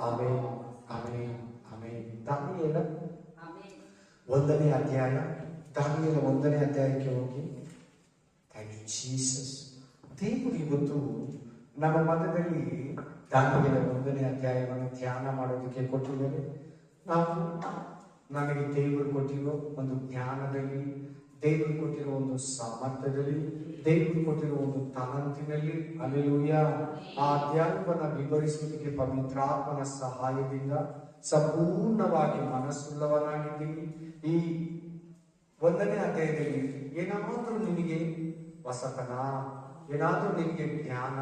Amen, amen, amen. ದಾನಿಯೇಲ 1ನೇ ಅಧ್ಯಾಯ, ದಾನಿಯೇಲ 1ನೇ ಅಧ್ಯಾಯಕ್ಕೆ ಹೋಗಿ. Thank you Jesus. ದೇವರು ಇವತ್ತು ನಮ್ಮ ಮಧ್ಯದಲ್ಲಿ ದಾನಿಯೇಲ 1ನೇ ಅಧ್ಯಾಯವನ್ನು ಧ್ಯಾನ ಮಾಡೋದಕ್ಕೆ ಕೊಟ್ಟಿದ್ದೇವೆ. ನಮಗೆ ದೇವರು ಕೊಟ್ಟಿರೋ ಒಂದು ಜ್ಞಾನದಲ್ಲಿ, ದೇವರು ಕೊಟ್ಟಿರೋ ಒಂದು ಸಾಮರ್ಥ್ಯದಲ್ಲಿ, ದೇವರು ಕೊಟ್ಟಿರೋ ಒಂದು ತಲಂತಿನಲ್ಲಿ, ಹಲ್ಲೆಲೂಯಾ, ಆ ಅಧ್ಯಾಯವನ್ನು ವಿವರಿಸುವುದಕ್ಕೆ ಪವಿತ್ರಾತ್ಮನ ಸಹಾಯದಿಂದ ಸಂಪೂರ್ಣವಾಗಿ ಮನಸ್ಸುಳ್ಳವನಾಗಿದ್ದೀನಿ. ಈ 1ನೇ ಅಧ್ಯಾಯದಲ್ಲಿ ಏನಾದರೂ ನಿಮಗೆ ಹೊಸತನ, ಏನಾದರೂ ನಿಮಗೆ ಜ್ಞಾನ,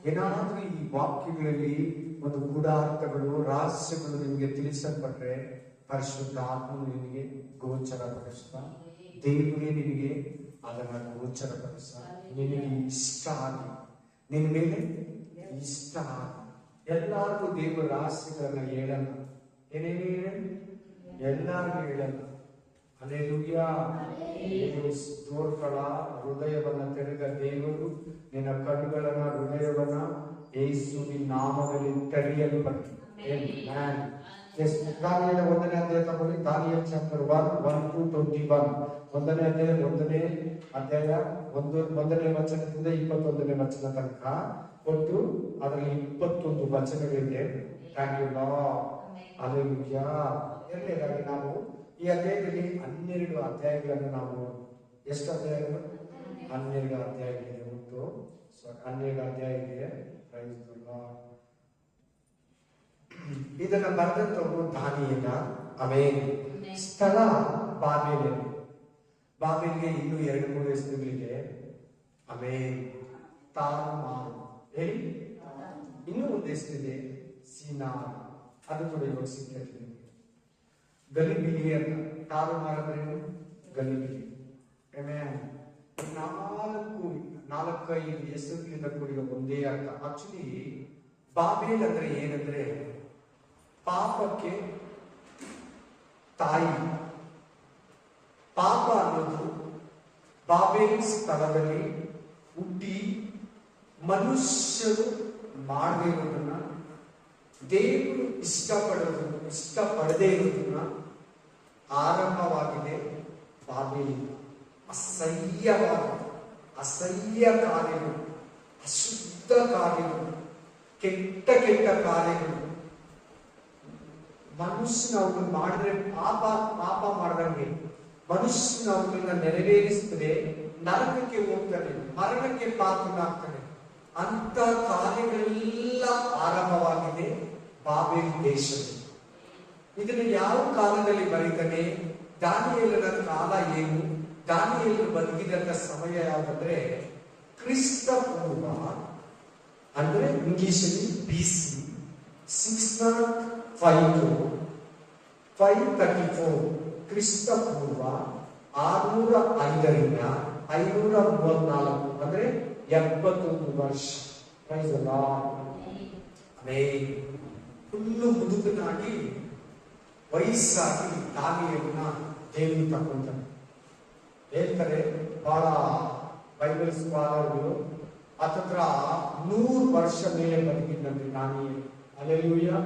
ಏನಾದರೂ ಈ ವಾಕ್ಯಗಳಲ್ಲಿ ಒಂದು ಗೂಢಾರ್ಥಗಳು, ರಹಸ್ಯಗಳು ನಿಮಗೆ ತಿಳಿಸಲ್ಪಟ್ರೆ ಪರಿಶುದ್ಧ ಆತ್ಮನು ನಿನಗೆ ಗೋಚರಪಡಿಸ್ತಾ, ದೇವರೇ ನಿನಗೆ ಅದನ್ನು ಗೋಚರಪಡಿಸ್ತಾ, ನಿನಗೆ ಇಷ್ಟ ಆಗಿ, ನಿನ್ನ ಮೇಲೆ ಇಷ್ಟ ಆಗಿ, ಎಲ್ಲರಿಗೂ ದೇವರ ರಹಸ್ಯಗಳನ್ನ ಹೇಳಲ್ಲ. ಏನೇನು ಹೇಳಲ್ಲ? ಎಲ್ಲರಿಗೂ ಹೇಳಲ್ಲ. ಹಲ್ಲೆಲೂಯಾ. ಸ್ತೋತ್ರಗಳ ಹೃದಯವನ್ನ ತೆರೆದ ದೇವರು ನಿನ್ನ ಕಣ್ಣುಗಳನ್ನ, ಹೃದಯವನ್ನ ಯೇಸುವಿನ ನಾಮದಲ್ಲಿ ತೆರೆಯಲ್ಪಟ್ಟು. ದಾನಿಯೇಲ 1ನೇ ಅಧ್ಯಾಯ ತಗೊಳ್ಳಿ. ದಾನಿಯೇಲ ಚಾಪ್ಟರ್ 1:1-21. 1ನೇ ಅಧ್ಯಾಯ 1ನೇ ವಚನದಿಂದ 21ನೇ ವಚನ ತನಕ ಒಟ್ಟು ಅದರಲ್ಲಿ 21 ವಚನಗಳಿದೆ. Thank you Lord. ಹಲ್ಲೆಲೂಯಾ. ಎರಡನೇದಾಗಿ ನಾವು ಈ ಅಧ್ಯಾಯದಲ್ಲಿ 12 ಅಧ್ಯಾಯಗಳನ್ನು ನಾವು ಎಷ್ಟು ಅಧ್ಯಾಯಗಳು? 12 ಅಧ್ಯಾಯಗಳಿದೆ. ಒಟ್ಟು 12 ಅಧ್ಯಾಯ ಇದೆ. Praise the Lord. ಇದನ್ನ ಬರೆದಂತವರು ದಾನಿಯೇಲ. ಆಮೆನ್. ಸ್ಥಳ ಬಾಬೆಲ್. ಬಾಬೆಲ್ಗೆ ಇನ್ನೂ 2-3 ಹೆಸರುಗಳಿದೆ. ಆಮೆನ್. ತಾರ್ಮಾರ್. ಹೇಳಿ. ಇನ್ನೂ ಒಂದು ಹೆಸರಿದೆ, ಸಿನಾರ್. ಅದು ಕೂಡ ಇವಾಗ ಸಿಗ್ತದೆ. ಗಲಿಬಿಲಿ ಅಂತ. ತಾರುಮಾರ್ ಅಂದ್ರೇನು? ಗಲಿಬಿಲಿ. ಆಮೆನ್. 4-5 ಹೆಸರುಗಳಿಂದ ಕೂಡಿದ ಒಂದೇ ಅರ್ಥ. ಆಕ್ಚುಲಿ ಬಾಬೆಲ್ ಅಂದ್ರೆ ಏನಂದ್ರೆ ಪಾಪಕ್ಕೆ ತಾಯಿ. ಪಾಪ ಅನ್ನೋದು ಬಾಬೆಲ್ ಸ್ಥಳದಲ್ಲಿ ಹುಟ್ಟಿ ಮನುಷ್ಯರು ಮಾಡದೇ ಇರೋದನ್ನ, ದೇವರು ಇಷ್ಟಪಡದೇ ಇರೋದನ್ನ ಆರಂಭವಾಗಿದೆ. ಬಾಬೆಲ್ ಅಸಹ್ಯವಾದ, ಅಸಹ್ಯ ಕಾರ್ಯಗಳು, ಅಶುದ್ಧ ಕಾರ್ಯಗಳು, ಕೆಟ್ಟ ಕಾರ್ಯಗಳು, ಮನುಷ್ಯನ ಅವುಗಳನ್ನು ಮಾಡಿದ್ರೆ ಪಾಪ ಮಾಡಿದಂಗೆ ಮನುಷ್ಯನ ಅವುಗಳನ್ನ ನೆರವೇರಿಸ್ತದೆ, ನರಕಕ್ಕೆ ಹೋಗ್ತಾನೆ, ಮರಣಕ್ಕೆ ಪಾತ್ರನಾಗ್ತಾನೆ. ಅಂತ ಕಾರ್ಯಗಳೆಲ್ಲ ಆರಂಭವಾಗಿದೆ ಬಾಬೆಲ್ ದೇಶದಲ್ಲಿ. ಇದನ್ನು ಯಾವ ಕಾಲದಲ್ಲಿ ಬರೀತಾನೆ? ದಾನಿಯೇಲನ ಕಾಲ ಏನು? ದಾನಿಯೇಲನು ಬದುಕಿದಂತ ಸಮಯ ಯಾವುದಂದ್ರೆ ಕ್ರಿಸ್ತ ಪೂರ್ವ, ಅಂದ್ರೆ ಇಂಗ್ಲಿಷಲ್ಲಿ BC 605-534. ಕ್ರಿಸ್ತ ಪೂರ್ವ 605ರಿಂದ 534, ಅಂದ್ರೆ 71 ವರ್ಷ. Praise the Lord. Amen. Full ಮುದುಕನಾಗಿ, ವಯಸ್ಸಾಗಿ ದಾನಿಯೇಲನ ದೇವರು ತಗೊಂತಾನೆ. ಹೇಳ್ತಾರೆ ಬಹಳ ಬೈಬಲ್ ಸ್ಕಾಲರ್ಗಳು, ಹತ್ತತ್ರ 100 ವರ್ಷ ಮೇಲೆ ಬದುಕಿದ್ದಂತೆ ದಾನಿಯೇಲ. Hallelujah.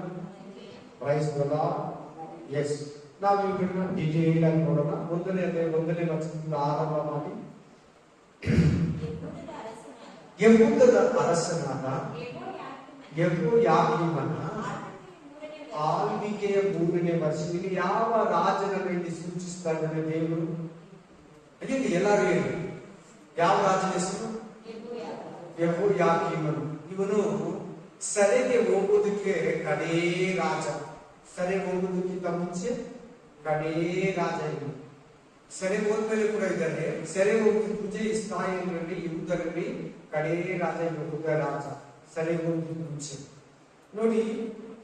Praise the Lord. Yes, ನಾವು ಇದನ್ನ ಡಿಟೇಲ್ ಆಗಿ ನೋಡೋಣ. 1ನೇ ವಚನದಿಂದ ಆರಂಭ ಮಾಡಿ. ಯೆಹೂದದ ಅರಸನಾದ ಯೆಹೋಯಾಕೀಮನ ಆಳ್ವಿಕೆಯ 3ನೇ ವರ್ಷ. ಇಲ್ಲಿ ಯಾವ ರಾಜನನ್ನು ಇಲ್ಲಿ ಸೂಚಿಸ್ತಾ ಇದ್ದಾನೆ ದೇವರು? ಇಲ್ಲಿ ಎಲ್ಲರೂ ಹೇಳಿ, ಯಾವ ರಾಜನ ಹೆಸರು? ಯೆಹೋಯಾಕೀಮನು. ಇವನು ಸೆರೆಗೆ ಹೋಗೋದಕ್ಕೆ ಕಡೇ ರಾಜ. ಸೆರೆ ಹೋಗೋದಕ್ಕಿಂತ ಮುಂಚೆ ಕಡೇ ರಾಜ. ಇದು ಸೆರೆ ಹೋದ್ಮೇಲೆ ಕೂಡ ಇದ್ದಾರೆ. ಸೆರೆ ಹೋಗೋದಕ್ಕೆ ಮುಂಚೆ ಇಸ್ರಾಯೇಲರಲ್ಲಿ, ಯೂದರಲ್ಲಿ ಕಡೇ ರಾಜ ಯೆಹೂದ ರಾಜ. ಸೆರೆ ಹೋಗೋದಕ್ಕೆ ಮುಂಚೆ ನೋಡಿ,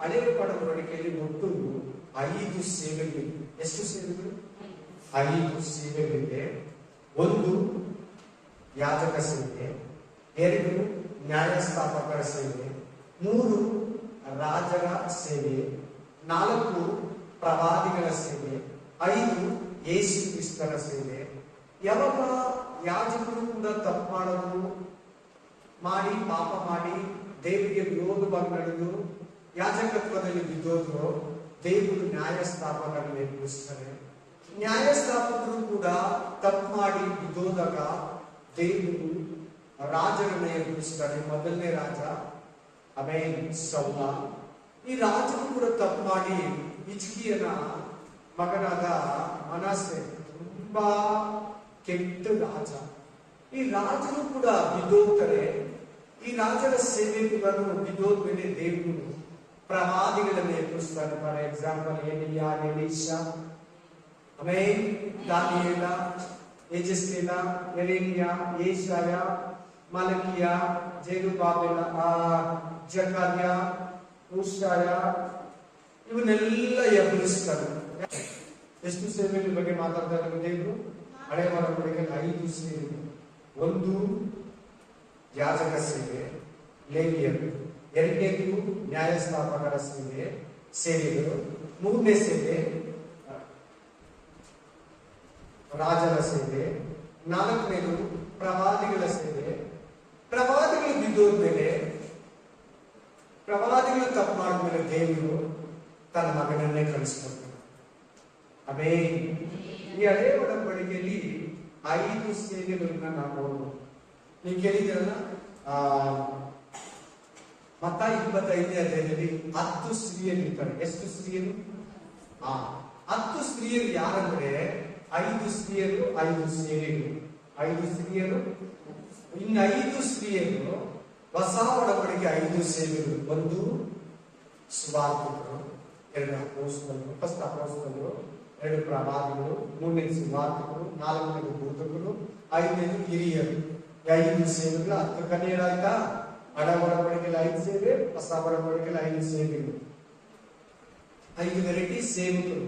ಹಳೆಯ ಒಡಂಬಡಿಕೆಯಲ್ಲಿ ಒಟ್ಟು 5 ಸೇವೆಗಳಿವೆ. ಎಷ್ಟು ಸೇವೆಗಳು? 5 ಸೇವೆಗಳಿವೆ. 1 ಯಾಜಕ ಸೇವೆ, 2 ನ್ಯಾಯಸ್ಥಾಪಕರ ಸೇವೆ, 3 ರಾಜರ ಸೇವೆ, 4 ಪ್ರವಾದಿಗಳ ಸೇವೆ, 5 ಯೇಸು ಕ್ರಿಸ್ತನ ಸೇವೆ. ಯಾವಾಗ ಯಾಜಕರು ಕೂಡ ತಪ್ಪು ಮಾಡೋದು ಮಾಡಿ, ಪಾಪ ಮಾಡಿ, ದೇವರಿಗೆ ವಿರೋಧವಾಗಿ ನಡೆದು ಯಾಜಕತ್ವದಲ್ಲಿ ಬಿದ್ದೋದ್ರು ದೇವರು ನ್ಯಾಯಸ್ಥಾಪಕರನ್ನು ಎದುರಿಸ್ತಾರೆ. ನ್ಯಾಯಸ್ಥಾಪಕರು ಕೂಡ ತಪ್ಪು ಮಾಡಿ ಬಿದ್ದೋದಾಗ ದೇವರು ರಾಜರನ್ನ ಎದುರಿಸ್ತಾರೆ. ಮೊದಲನೇ ರಾಜ ಸೌಲ. ಈ ರಾಜರು ಕೂಡ ತಪ್ಪು ಮಾಡಿ ಹಿಜ್ಕೀಯನ ಮಗನಾದ ಮನಸ್ಸೆ ತುಂಬಾ ಕೆಟ್ಟ ರಾಜ. ಈ ರಾಜರು ಕೂಡ ಬಿದ್ದೋಗ್ತಾರೆ. ಈ ರಾಜರ ಸೇವೆಗಳನ್ನು ಬಿದ್ದೋದ್ಮೇಲೆ ದೇವರು ಪ್ರವಾದಿಗಳನ್ನು ಎದುರಿಸ್ತಾರೆ. ಫಾರ್ ಎಕ್ಸಾಂಪಲ್ ಎಲಿಯಾ, ಎಲೀಷಾ, ದಾನಿಯೇಲ, ಎಜೆಸ್ಕೇಲ, ಯೆರೆಮೀಯ, ಯೆಶಾಯ, ಮಲಕಿಯ, ಜೆರುಬ್ಬಾಬೆಲ, ಜಕರ್ಯ, ಉಷಾಯ, ಇವನ್ನೆಲ್ಲ ಎದುರಿಸ್ತಾರೆ. ಎಷ್ಟು ಸೇವೆಗಳ ಬಗ್ಗೆ ಮಾತಾಡ್ತಾರೆ ದೇವರು? ಹಳೆ ಒಡಂಬಡಿಕೆಯಲ್ಲಿ 5 ಸೇವೆ. ಒಂದು ಯಾಜಕ ಸೇವೆ, ಲೇವಿಯರು. ಎರಡನೇದು ನ್ಯಾಯಸ್ಥಾಪಕರ ಸೇವೆಗಳು. ಮೂರನೇ ಸೇವೆ ರಾಜರ ಸೇವೆ. ನಾಲ್ಕನೇದು ಪ್ರವಾದಿಗಳ ಸೇವೆ. ಪ್ರವಾದಿಗಳು ಬಿದ್ದೋದ್ಮೇಲೆ, ಪ್ರವಾದಿಗಳು ತಪ್ಪು ಮಾಡಿದ್ಮೇಲೆ ದೇವರು ತನ್ನ ಮಗನನ್ನೇ ಕಳಿಸ್ಕೊಡ್ತಾನೆ. ಈ ಹಳೆ ಒಡಂಬಡಿಕೆಯಲ್ಲಿ 5 ಸೇವೆಗಳನ್ನ ನಾವು ನೋಡ್ಬೋದು. ನೀವು ಕೇಳಿದಿರಲ್ಲ, ಮತ್ತಾಯ 25ನೇ ಅಧ್ಯಾಯದಲ್ಲಿ 10 ಸ್ತ್ರೀಯರು ಇರ್ತಾರೆ. ಎಷ್ಟು ಸ್ತ್ರೀಯರು? 10 ಸ್ತ್ರೀಯರು ಯಾರಂದ್ರೆ 5 ಸ್ತ್ರೀಯರು, 5 ಸೇವೆಗಳು. 5 ಸ್ತ್ರೀಯರು, ಇನ್ನು 5 ಸ್ತ್ರೀಯರು ಹೊಸ ಒಡಂಬಡಿಕೆ 5 ಸೇವೆಗಳು. ಒಂದು ಸುವಾರ್ತಿಕರು, 2 ಅಪೊಸ್ತಲರು, ಫಸ್ಟ್ ಅಪೊಸ್ತಲರು, 2 ಪ್ರವಾದಿಗಳು, 3ನೇದು ಸುವಾರ್ತಿಕರು, 4ನೇದು ಬೋಧಕರು, 5ನೇದು ಹಿರಿಯರು. 5 ಸೇವೆಗಳು. 10 ಕನ್ಯರಾಯ್ತಾ? ಹಳೆ ಒಡಂಬಡಿಕೆಯಲ್ಲಿ 5 ಸೇವೆ, ಹೊಸ ಒಡಂಬಡಿಕೆಯಲ್ಲಿ 5 ಸೇವೆಗಳು. 5 ವೆರೈಟಿ ಸೇವಕರು.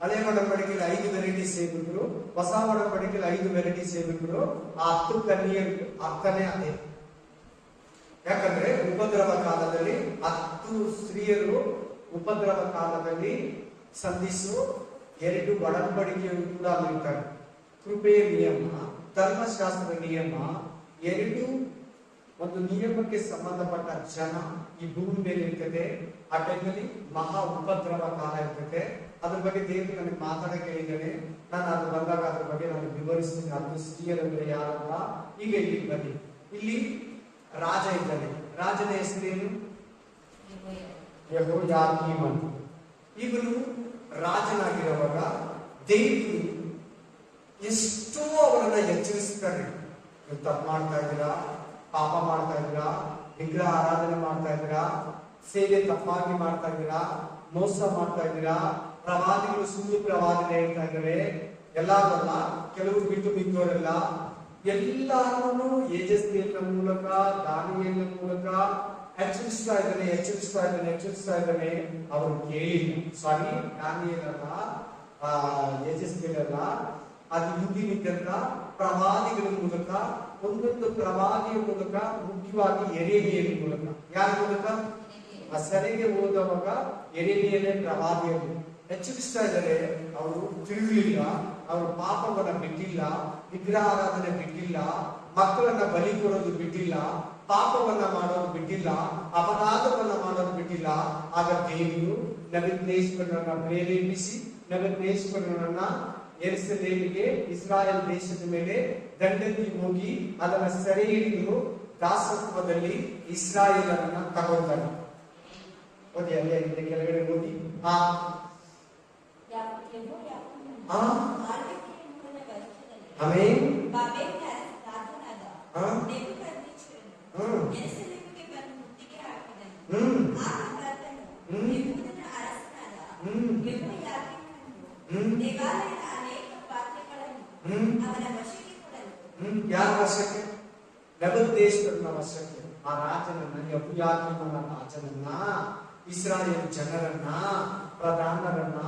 ಹಳೆ ಒಡಂಬಡಿಕೆಯಲ್ಲಿ 5 ವೆರೈಟಿ ಸೇವಕರು, ಹೊಸ ಒಡಂಬಡಿಕೆಯಲ್ಲಿ 5 ವೆರೈಟಿ ಸೇವಕರು. ಆ 10 ಕನ್ಯರು ಅರ್ಥನೇ ಅದೇ. ಯಾಕಂದ್ರೆ ಉಪದ್ರವ ಕಾಲದಲ್ಲಿ 10 ಸ್ತ್ರೀಯರು ಉಪದ್ರವ ಕಾಲದಲ್ಲಿ ಸಂಧಿಸು 2 ಒಡಂಬಡಿಕೆಯು ಕೂಡ ಇರ್ತಾರೆ. ಕೃಪೆಯ ನಿಯಮ, ಧರ್ಮಶಾಸ್ತ್ರದ ನಿಯಮ, 2 ಒಂದು ನಿಯಮಕ್ಕೆ ಸಂಬಂಧಪಟ್ಟ ಜನ ಈ ಭೂಮಿ ಮೇಲೆ ಇರ್ತದೆ. ಆ ಟೈಮಲ್ಲಿ ಮಹಾ ಉಪದ್ರವ ಕಾಲ ಇರ್ತದೆ. ಅದ್ರ ಬಗ್ಗೆ ದೇವರು ನನಗೆ ಮಾತಾಡಕ್ಕೆ ಹೇಳಿದ್ದಾನೆ. ನಾನು ಅದು ಬಂದಾಗ ಅದ್ರ ಬಗ್ಗೆ ನಾನು ವಿವರಿಸ್ತೀನಿ. 10 ಸ್ತ್ರೀಯರಂದ್ರೆ ಯಾರಂತ. ಈಗ ಇಲ್ಲಿ ಬನ್ನಿ. ಇಲ್ಲಿ ರಾಜ ಇದ್ದಾನೆ. ರಾಜನ ಹೆಸರೇನು? ಯೆಹೋಯಾಕೀಮನು. ಇವನು ರಾಜನಾಗಿರುವಾಗ ದೇವರು ಎಷ್ಟೋ ಅವರನ್ನ ಎಚ್ಚರಿಸ್ತಾರೆ. ನೀವು ತಪ್ಪು ಮಾಡ್ತಾ ಇದ್ದೀರಾ, ಪಾಪ ಮಾಡ್ತಾ ಇದ್ದೀರಾ, ವಿಗ್ರಹ ಆರಾಧನೆ ಮಾಡ್ತಾ ಇದ್ದೀರಾ, ಸೇವೆ ತಪ್ಪಾಗಿ ಮಾಡ್ತಾ ಇದ್ದೀರಾ, ಮೋಸ ಮಾಡ್ತಾ ಇದ್ದೀರಾ, ಪ್ರವಾದಿಗಳು ಸುಳ್ಳು ಪ್ರವಾದನೆ ಹೇಳ್ತಾ ಇದ್ದಾರೆ. ಎಲ್ಲಾರಲ್ಲ, ಕೆಲವರು ಬಿಟ್ಟು ಬಿದ್ದವರೆಲ್ಲ ಎಲ್ಲಾರನ್ನು ಯೆಜೆಸ್ಕೇಲನ ಮೂಲಕ, ದಾನಿಯೇಲನ ಮೂಲಕ ಎಚ್ಚರಿಸ್ತಾ ಇದ್ದಾನೆ. ಅವರು ಕೇಳಿಲ್ಲ. ಸಾರಿ, ದಾನಿಯೇಲನ ಯೆಜೆಸ್ಕೇಲನ ಅದು ಹಿಂದಿನಿದ್ದಂತ ಪ್ರವಾದಿಗಳ ಮೂಲಕ, ಒಂದೊಂದು ಪ್ರವಾದಿಯ ಮೂಲಕ, ಮುಖ್ಯವಾಗಿ ಯೆರೆಮೀಯನ ಮೂಲಕ. ಯಾರ ಮೂಲಕ? ಆ ಸೆರೆಗೆ ಹೋದವಾಗ ಯೆರೆಮೀಯನೇ ಪ್ರವಾದಿಯನ್ನು ಎಚ್ಚರಿಸ್ತಾ ಇದ್ದಾರೆ. ಅವರು ತಿರುಗಲಿಲ್ಲ, ಅವರು ಪಾಪವನ್ನ ಬಿಟ್ಟಿಲ್ಲ, ವಿಗ್ರಹ ಆರಾಧನೆ ಬಿಟ್ಟಿಲ್ಲ, ಮಕ್ಕಳನ್ನ ಬಲಿ ಕೊಡೋದು ಬಿಟ್ಟಿಲ್ಲ, ಪಾಪವನ್ನ ಮಾಡೋದು ಬಿಟ್ಟಿಲ್ಲ, ಅಪರಾಧವನ್ನ ಮಾಡೋದು ಬಿಟ್ಟಿಲ್ಲ. ಆಗ ದೇವರು ನೆಬೂಕದ್ನೆಚ್ಚರನನ್ನ ಪ್ರೇರೇಪಿಸಿ ನೆಬೂಕದ್ನೆಚ್ಚರನನ್ನ ಯೆರೂಸಲೇಮಿಗೆ, ಇಸ್ರಾಯೇಲ್ ದೇಶದ ಮೇಲೆ ದಂಡೆತ್ತಿ ಹೋಗಿ ಅದನ್ನ ಸೆರೆ ಹಿಡಿದು ದಾಸತ್ವದಲ್ಲಿ ಇಸ್ರಾಯೇಲರನ್ನ ತಗೊಂಡರು. ಓದಿ, ಅಲ್ಲೇ ಕೆಳಗಡೆ ಓದಿ. ಯಾರ ವಶಕ್ಕೆ? ನೆಬೂಕದ್ನೆಚ್ಚರನ ವಶಕ್ಕೆ. ಆ ರಾಜನನ್ನ, ಯೆಹೋಯಾಕೀಮನ ರಾಜನನ್ನ, ಇಸ್ರಾಯೇಲ್ ಜನರನ್ನ, ಪ್ರಧಾನರನ್ನ,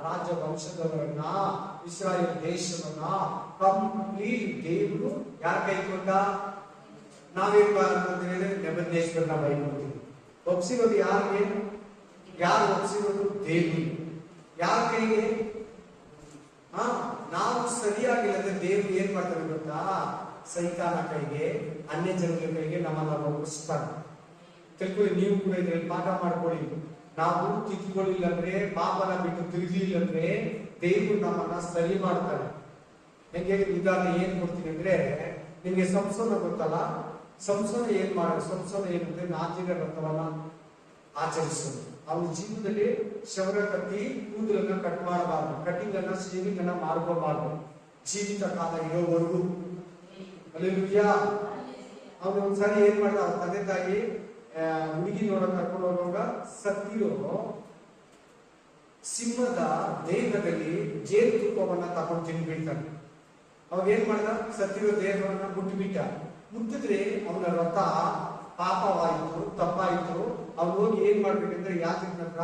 ರಾಜವಂಶದವರನ್ನ, ಇಸ್ರಾಯೇಲ್ ದೇಶವನ್ನ ಕಂಪ್ಲೀಟ್ ದೇವರು ಯಾರ ಕೈ ಕೊಟ್ಟ? ನಾವೇನ್ ಮಾಡ್ಕೊಂಡ್ರೆ ನೆಬೂಕದ್ನೆಚ್ಚರನ ಬೈಕೊಳ್ತೀವಿ. ಒಪ್ಸಿರೋದು ಯಾರಿಗೆ? ಯಾರು ಒಪ್ಸಿರೋದು? ದೇವರು. ಯಾರ ಕೈಗೆ? ನಾವು ಸರಿಯಾಗಿಲ್ಲದ್ರೆ ದೇವರು ಏನ್ ಮಾಡ್ತಾರೆ ಗೊತ್ತಾ? ಸೈತಾನ ಕೈಗೆ, ಅನ್ಯ ಜನರ ಕೈಗೆ ನಮ್ಮನ್ನ ಒಪ್ಪಿಸ್ತಾರೆ. ತಿಳ್ಕೊಳ್ಳಿ, ನೀವು ಕೂಡ ಇದ್ರಲ್ಲಿ ಪಾಠ ಮಾಡ್ಕೊಳ್ಳಿ. ನಾವು ತಿದ್ದುಕೊಳ್ಳಿಲ್ಲ ಅಂದ್ರೆ, ಪಾಪನ ಬಿಟ್ಟು ತಿರುಗಲಿಲ್ಲ ಅಂದ್ರೆ ದೇವರು ನಮ್ಮನ್ನ ಸರಿ ಮಾಡ್ತಾರೆ. ಹೆಂಗೆ ಉದಾಹರಣೆ ಏನ್ ಕೊಡ್ತೀನಿ ಅಂದ್ರೆ, ನಿಮ್ಗೆ ಸಂಸೋನ ಗೊತ್ತಲ್ಲ, ಸಂಸೋನ ಏನ್ ಮಾಡೋದು? ಸಂಸೋನ ಏನಂದ್ರೆ ನಾಜಿರ ವ್ರತವನ್ನ ಆಚರಿಸೋದು. ಅವನ ಜೀವನದಲ್ಲಿ ಶವರ ಕಟ್ಟಿ ಕೂದಲನ್ನ ಕಟ್ ಮಾಡಬಾರ್ದು, ಕಟಿಂಗ್ ಅನ್ನ ಶೇವಿಂಗ್ ಅನ್ನ ಮಾಡ್ಕೋಬಾರ್ದು ಜೀವಿತ ಕಾಲ ಇರೋವರೆಗೂ. ಅಲ್ಲೆಲೂಯಾ. ಅವನು ಒಂದ್ಸಾರಿ ಏನ್ ಮಾಡ್ದ, ಅವ್ರ ತಂದೆ ತಾಯಿ ಹುಡುಗಿ ನೋಡಕ್ ಕರ್ಕೊಂಡು ಹೋಗುವಾಗ ಸತ್ತಿರೋ ಸಿಂಹದ ದೇಹದಲ್ಲಿ ಜೇನು ತುಪ್ಪವನ್ನ ತಗೊಂಡು ತಿಂದ್ಬಿಡ್ತಾನೆ. ಅವಾಗ ಏನ್ ಮಾಡ್ದ, ಸತ್ತಿರೋ ದೇಹವನ್ನ ಮುಟ್ಟಿಬಿಟ್ಟ. ಮುಟ್ಟಿದ್ರೆ ಅವನ ವ್ರತ ಪಾಪವಾಯಿತು, ತಪ್ಪಾಯಿತು. ಅವ್ನು ಹೋಗಿ ಏನ್ ಮಾಡ್ಬೇಕಂದ್ರೆ ಯಾಜಕನ ಹತ್ರ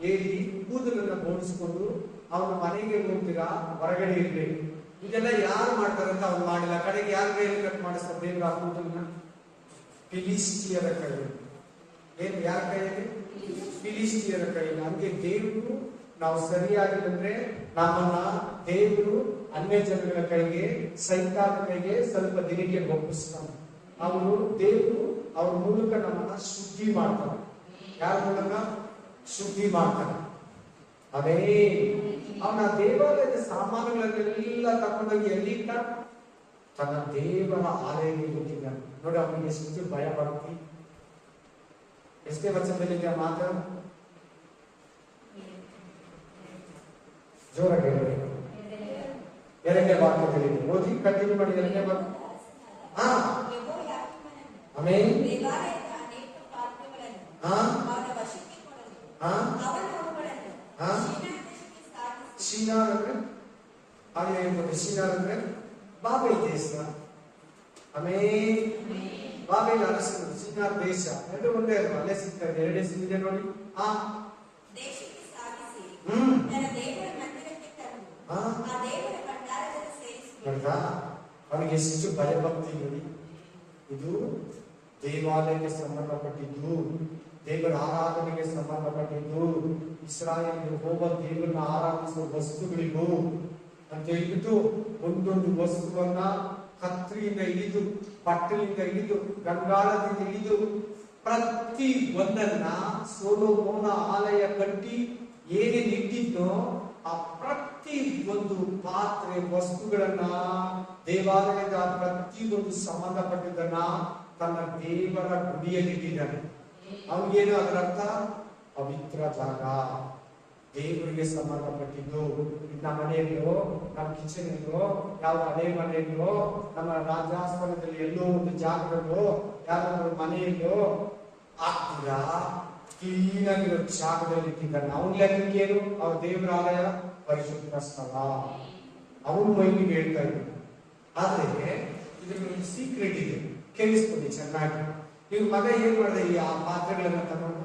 ಹೇಳಿ ಕೂದಲನ್ನ ಬೋಡಿಸ್ಕೊಂಡು ಅವನ ಮನೆಗೆ ಹೋಗ್ತೀರಾ, ಹೊರಗಡೆ ಇರ್ಬೇಕು. ಇದೆಲ್ಲ ಯಾರು ಮಾಡ್ತಾರಂತ ಅವ್ನು ಮಾಡಿಲ್ಲ. ಕಡೆಗೆ ಯಾರ ಕೈಯಲ್ಲಿ ಕಟ್ ಮಾಡಿಸ್ತಾರೆ ದೇವ್ರ ಆ ಕೂದಲನ್ನ? ಫಿಲಿಸ್ಟಿಯರ ಕೈಯಲ್ಲಿ. ಏನ್ ಯಾರ ಕೈಯಲ್ಲಿ? ಫಿಲಿಸ್ಟಿಯರ ಕೈಯಲ್ಲಿ. ಹಂಗೆ ದೇವರು ನಾವು ಸರಿಯಾಗಿಲ್ಲಂದ್ರೆ ನಮ್ಮನ್ನ ದೇವರು ಅನ್ಯ ಜನಗಳ ಕೈಗೆ, ಸೈತಾನ ಕೈಗೆ ಸ್ವಲ್ಪ ದಿನಕ್ಕೆ ಒಪ್ಪಿಸ್ತಾನೆ. ಅವರು ದೇವರು ಅವ್ರ ಮೂಲಕ ನಮ್ಮನ್ನ ಶುದ್ಧಿ ಮಾಡ್ತಾರೆ. ಯಾರ ಮೂಲಕ? ಶುದ್ಧಿ ಮಾಡ್ತಾರೆ. ಅದೇ ಅವನ ದೇವಾಲಯದ ಸಾಮಾನುಗಳನ್ನೆಲ್ಲ ತಕೊಂಡೋಗಿ ಎಲ್ಲಿಟ್ಟ? ತನ್ನ ದೇವರ ಆಲಯಕ್ಕೆ ಕೊಟ್ಟಿದ್ದಾನೆ. ನೋಡಿ ಅವನಿಗೆ ಎಷ್ಟು ಭಯ ಬರುತ್ತೆ. ಎಷ್ಟೇ ವಚನದಲ್ಲಿ ಮಾತು ಜೋರಾಗಿ ಎರಡನೇ ವಾಕ್ಯದಲ್ಲಿ ಓದಿ ಕಂಟಿನ್ಯೂ ಮಾಡಿ. ಎರಡನೇ ವಾಕ್ಯ. ಆಮೇಲೆ ಶಿನಾರ್ ಅಂದ್ರೆ ಹಾಗೆ ಹೇಳ್ಬೋದು. ಶಿನಾರ್ ಅಂದ್ರೆ ಬಾಬೆಲ್ ದೇಶ. ಆಮೇಲೆ ಬಾಬೆಲ್ ಅರಸನು, ಶಿನಾರ್ ದೇಶ ಎರಡು ಒಂದೇ ಅಲ್ವಾ? ಅಲ್ಲೇ ಸಿಗ್ತದೆ, ಎರಡೇ ಸಿಗಿದೆ ನೋಡಿ. ಅವನಿಗೆ ಎಷ್ಟು ಭಯಭಕ್ತಿ ನೋಡಿ. ಇದು ದೇವಾಲಯಕ್ಕೆ ಸಂಬಂಧಪಟ್ಟಿದ್ದು, ದೇವರ ಆರಾಧನೆಗೆ ಸಂಬಂಧಪಟ್ಟಿದ್ದು, ಇಸ್ರಾಯೇಲ್ ಹೋಗುವ ದೇವರನ್ನ ಆರಾಧಿಸುವ ವಸ್ತುಗಳಿಗೂ ಅಂತ ಹೇಳ್ಬಿಟ್ಟು ಒಂದೊಂದು ವಸ್ತುವನ್ನ ಕತ್ರಿಯಿಂದ ಹಿಡಿದು, ಪಟ್ಟಲಿಂದ ಹಿಡಿದು, ಗಂಗಾಳದಿಂದ ಹಿಡಿದು ಪ್ರತಿ ಒಂದನ್ನ ಸೊಲೊಮೋನ ಆಲಯ ಕಟ್ಟಿ ಏನೇನು ಇಟ್ಟಿದ್ದೋ ಆ ಪ್ರತಿ ಒಂದು ಪಾತ್ರೆ ವಸ್ತುಗಳನ್ನ, ದೇವಾಲಯದ ಪ್ರತಿಯೊಂದು ಸಂಬಂಧಪಟ್ಟಿದ್ದನ್ನ ತನ್ನ ದೇವರ ಗುಡಿಯಲ್ಲಿ ಇಟ್ಟಿದ್ದಾನೆ. ಅವನಿಗೇನು ಅದರ ಅರ್ಥ? ಪವಿತ್ರ ಜಾಗ, ದೇವರಿಗೆ ಸಂಬಂಧಪಟ್ಟಿದ್ದು. ನಮ್ಮ ಮನೆಯಲ್ಲೋ, ನಮ್ಮ ಕಿಚನ್ ಎಲ್ಲೋ, ಯಾವ ಹಳೆ ಮನೆಯಲ್ಲೋ, ನಮ್ಮ ರಾಜಾಸ್ಥಾನದಲ್ಲಿ ಎಲ್ಲೋ ಒಂದು ಜಾಗದಲ್ಲೋ, ಯಾವ್ದಾದ್ರು ಮನೆಯಲ್ಲೋ ಆಗ್ತೀರಾ, ಕ್ಲೀನ್ ಆಗಿರೋ ಜಾಗದಲ್ಲಿ ಇಟ್ಟಿದ್ದಾನೆ. ಅವನ ಲೆಕ್ಕಕ್ಕೇನು? ಅವ್ರ ದೇವರ ಆಲಯ ಪರಿಶುದ್ಧ ಸ್ಥಳ. ಅವನ ಮೈಲಿಗೆ ಹೇಳ್ತಾ ಇದ್ದಾನೆ. ಆದ್ರೆ ಇದ್ರಲ್ಲಿ ಸೀಕ್ರೆಟ್ ಇದೆ, ಕೇಳಿಸ್ಕೊಳ್ಳಿ ಚೆನ್ನಾಗಿ. ಇವ್ರ ಮಗ ಏನ್ ಮಾಡಿದೆ? ಈ ಆ ಪಾತ್ರೆಗಳನ್ನ ತಗೊಂಡು